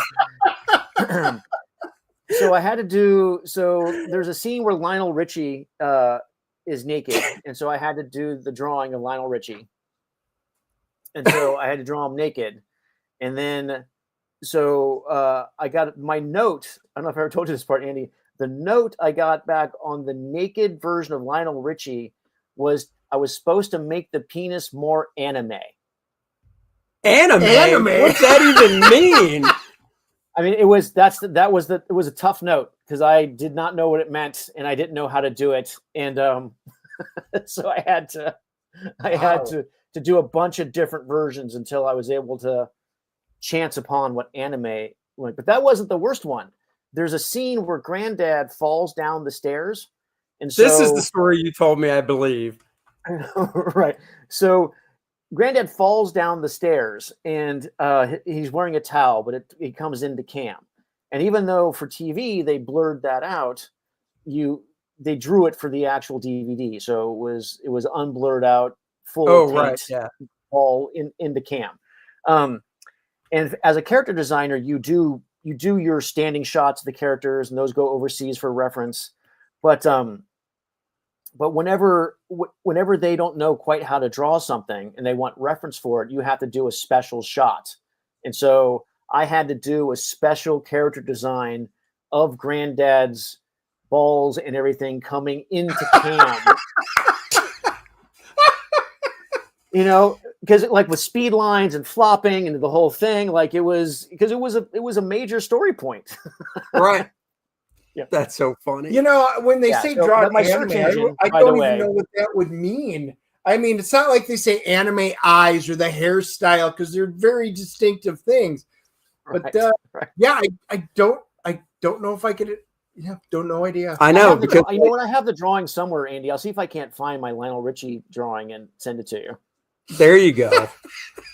so I had to do there's a scene where Lionel Richie is naked, and so I had to do the drawing of Lionel Richie. And so I had to draw him naked. And then I got my note. I don't know if I ever told you this part, Andy. The note I got back on the naked version of Lionel Richie was I was supposed to make the penis more anime. Anime? What's that even mean? I mean, it was a tough note because I did not know what it meant and I didn't know how to do it. And so I had to do a bunch of different versions until I was able to chance upon what anime went. But that wasn't the worst one. There's a scene where Granddad falls down the stairs. And so this is the story you told me, I believe. Right. So Granddad falls down the stairs and he's wearing a towel, but it comes into cam. And even though for TV they blurred that out, they drew it for the actual DVD. So it was unblurred out, full all into cam. And as a character designer, you do your standing shots of the characters, and those go overseas for reference. But whenever they don't know quite how to draw something and they want reference for it, you have to do a special shot. And so I had to do a special character design of Granddad's balls and everything coming into cam. Because like with speed lines and flopping and the whole thing, like it was a major story point. Right. Yeah. That's so funny. When they say draw my anime, search engine, I don't even know what that would mean. I mean, it's not like they say anime eyes or the hairstyle because they're very distinctive things. But yeah, I don't know if I could. Yeah, don't know idea. I know because when I have the drawing somewhere, Andy, I'll see if I can't find my Lionel Richie drawing and send it to you. There you go.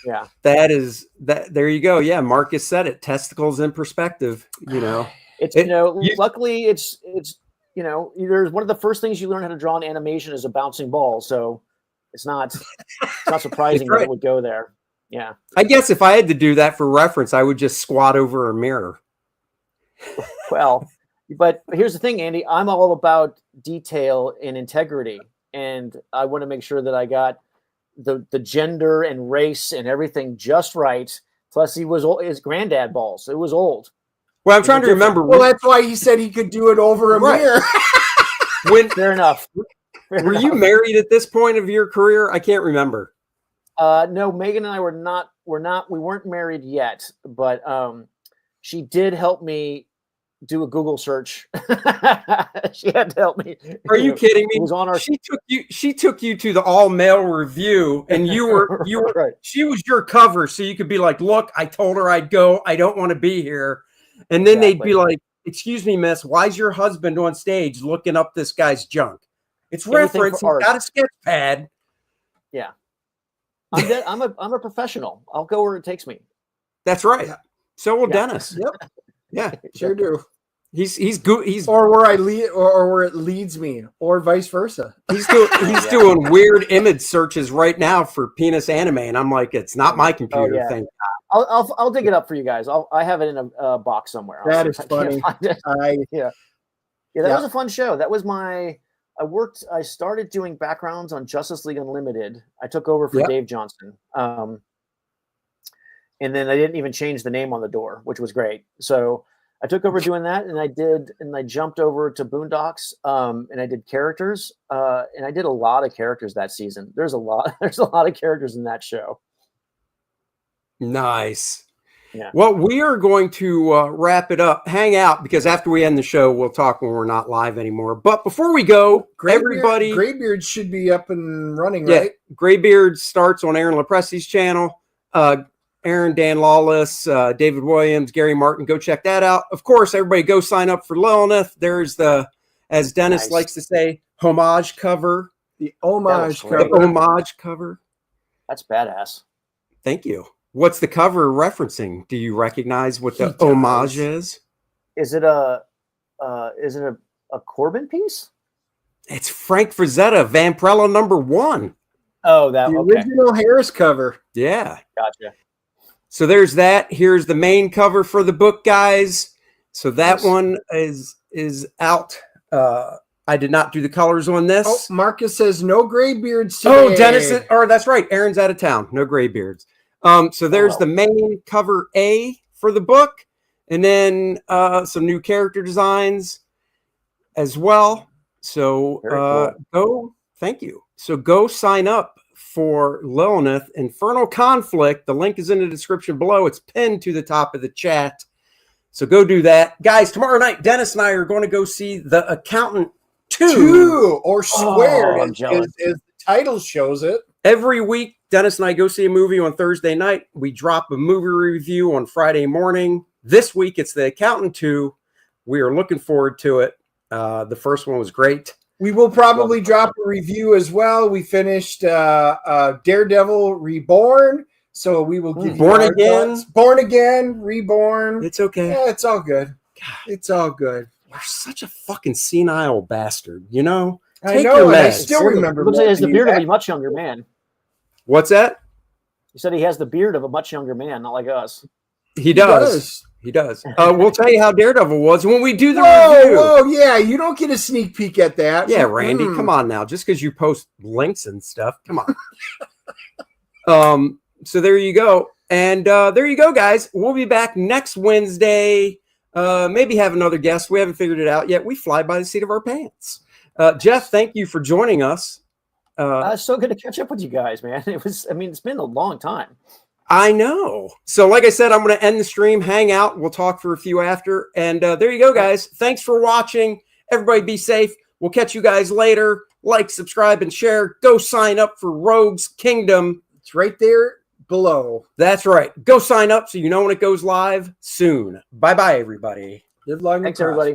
Yeah, that. There you go. Yeah, Marcus said it. Testicles in perspective. Luckily it's there's one of the first things you learn how to draw in animation is a bouncing ball. So it's not surprising that it would go there. Yeah. I guess if I had to do that for reference, I would just squat over a mirror. Well, but here's the thing, Andy, I'm all about detail and integrity. And I want to make sure that I got the gender and race and everything just right. Plus his granddad balls. It was old. Well, I'm trying to remember. Well, that's why he said he could do it over a mirror. Fair enough. Were you married at this point of your career? I can't remember. No, Megan and I we weren't married yet, but she did help me do a Google search. She had to help me. Are you kidding me? It was on our. She took you to the all male review, and you were right. She was your cover, so you could be like, "Look, I told her I'd go. I don't want to be here." And then they'd be like, "Excuse me, miss, why's your husband on stage looking up this guy's junk?" It's reference. He's got a sketch pad. Yeah, I'm a professional. I'll go where it takes me. That's right. Yeah. So will Dennis. Yep. Yeah, sure do. He's good. He's or where I lead, or where it leads me, or vice versa. He's doing weird image searches right now for penis anime, and I'm like, it's not my computer thing. I'll dig it up for you guys. I have it in a box somewhere. That is funny. That was a fun show. That was I started doing backgrounds on Justice League Unlimited. I took over for Dave Johnston. And then I didn't even change the name on the door, which was great. So I took over doing that, and I jumped over to Boondocks, and I did characters, and I did a lot of characters that season. There's a lot of characters in that show. Nice. Yeah. Well, we are going to wrap it up. Hang out, because after we end the show, we'll talk when we're not live anymore. But before we go, Graybeard should be up and running, right? Graybeard starts on Aaron Lepresti's channel. Aaron, Dan Lawless, David Williams, Gary Martin. Go check that out. Of course, everybody go sign up for Lilith. There's as Dennis likes to say, homage cover. The homage cover. The homage cover. That's badass. Thank you. What's the cover referencing? Do you recognize what the homage is? Is it a Corbin piece? It's Frank Frazetta, Vampirella #1. Oh, that The okay. original Harris cover. Yeah. Gotcha. So there's that. Here's the main cover for the book, guys. So that Nice. one is out. I did not do the colors on this. Oh, Marcus says no gray beards today. Oh, Dennis, or that's right. Aaron's out of town. No gray beards. So there's the main cover A for the book, and then some new character designs as well. So Cool. thank you. So go sign up for Lilith Infernal Conflict. The link is in the description below. It's pinned to the top of the chat. So go do that. Guys, tomorrow night, Dennis and I are going to go see The Accountant 2. Or Squared, I'm jealous. as the title shows it. Every week, Dennis and I go see a movie on Thursday night. We drop a movie review on Friday morning. This week, it's The Accountant 2. We are looking forward to it. The first one was great. We will probably drop a review as well. We finished Daredevil Reborn, so we will give you Born our Again. thoughts. Born Again, Reborn. It's okay. Yeah, it's all good. God, It's all good. you're such a fucking senile bastard, you know? I Take know, your and I meds. still remember. Looks like he has the you beard of back. a much younger man. What's that? He said he has the beard of a much younger man, not like us. He does. He does. We'll tell you how Daredevil was when we do the review. Whoa, yeah, you don't get a sneak peek at that. Yeah, Randy, come on now. Just because you post links and stuff, come on. So there you go. And there you go, guys. We'll be back next Wednesday. Maybe have another guest. We haven't figured it out yet. We fly by the seat of our pants. Jeff, thank you for joining us. So good to catch up with you guys, man. It's been a long time. I know. So like I said, I'm going to end the stream, hang out. We'll talk for a few after. And there you go, guys. Thanks for watching. Everybody be safe. We'll catch you guys later. Like, subscribe, and share. Go sign up for Rogue's Kingdom. It's right there below. That's right. Go sign up so you know when it goes live soon. Bye-bye, everybody. Good luck. Thanks, everybody.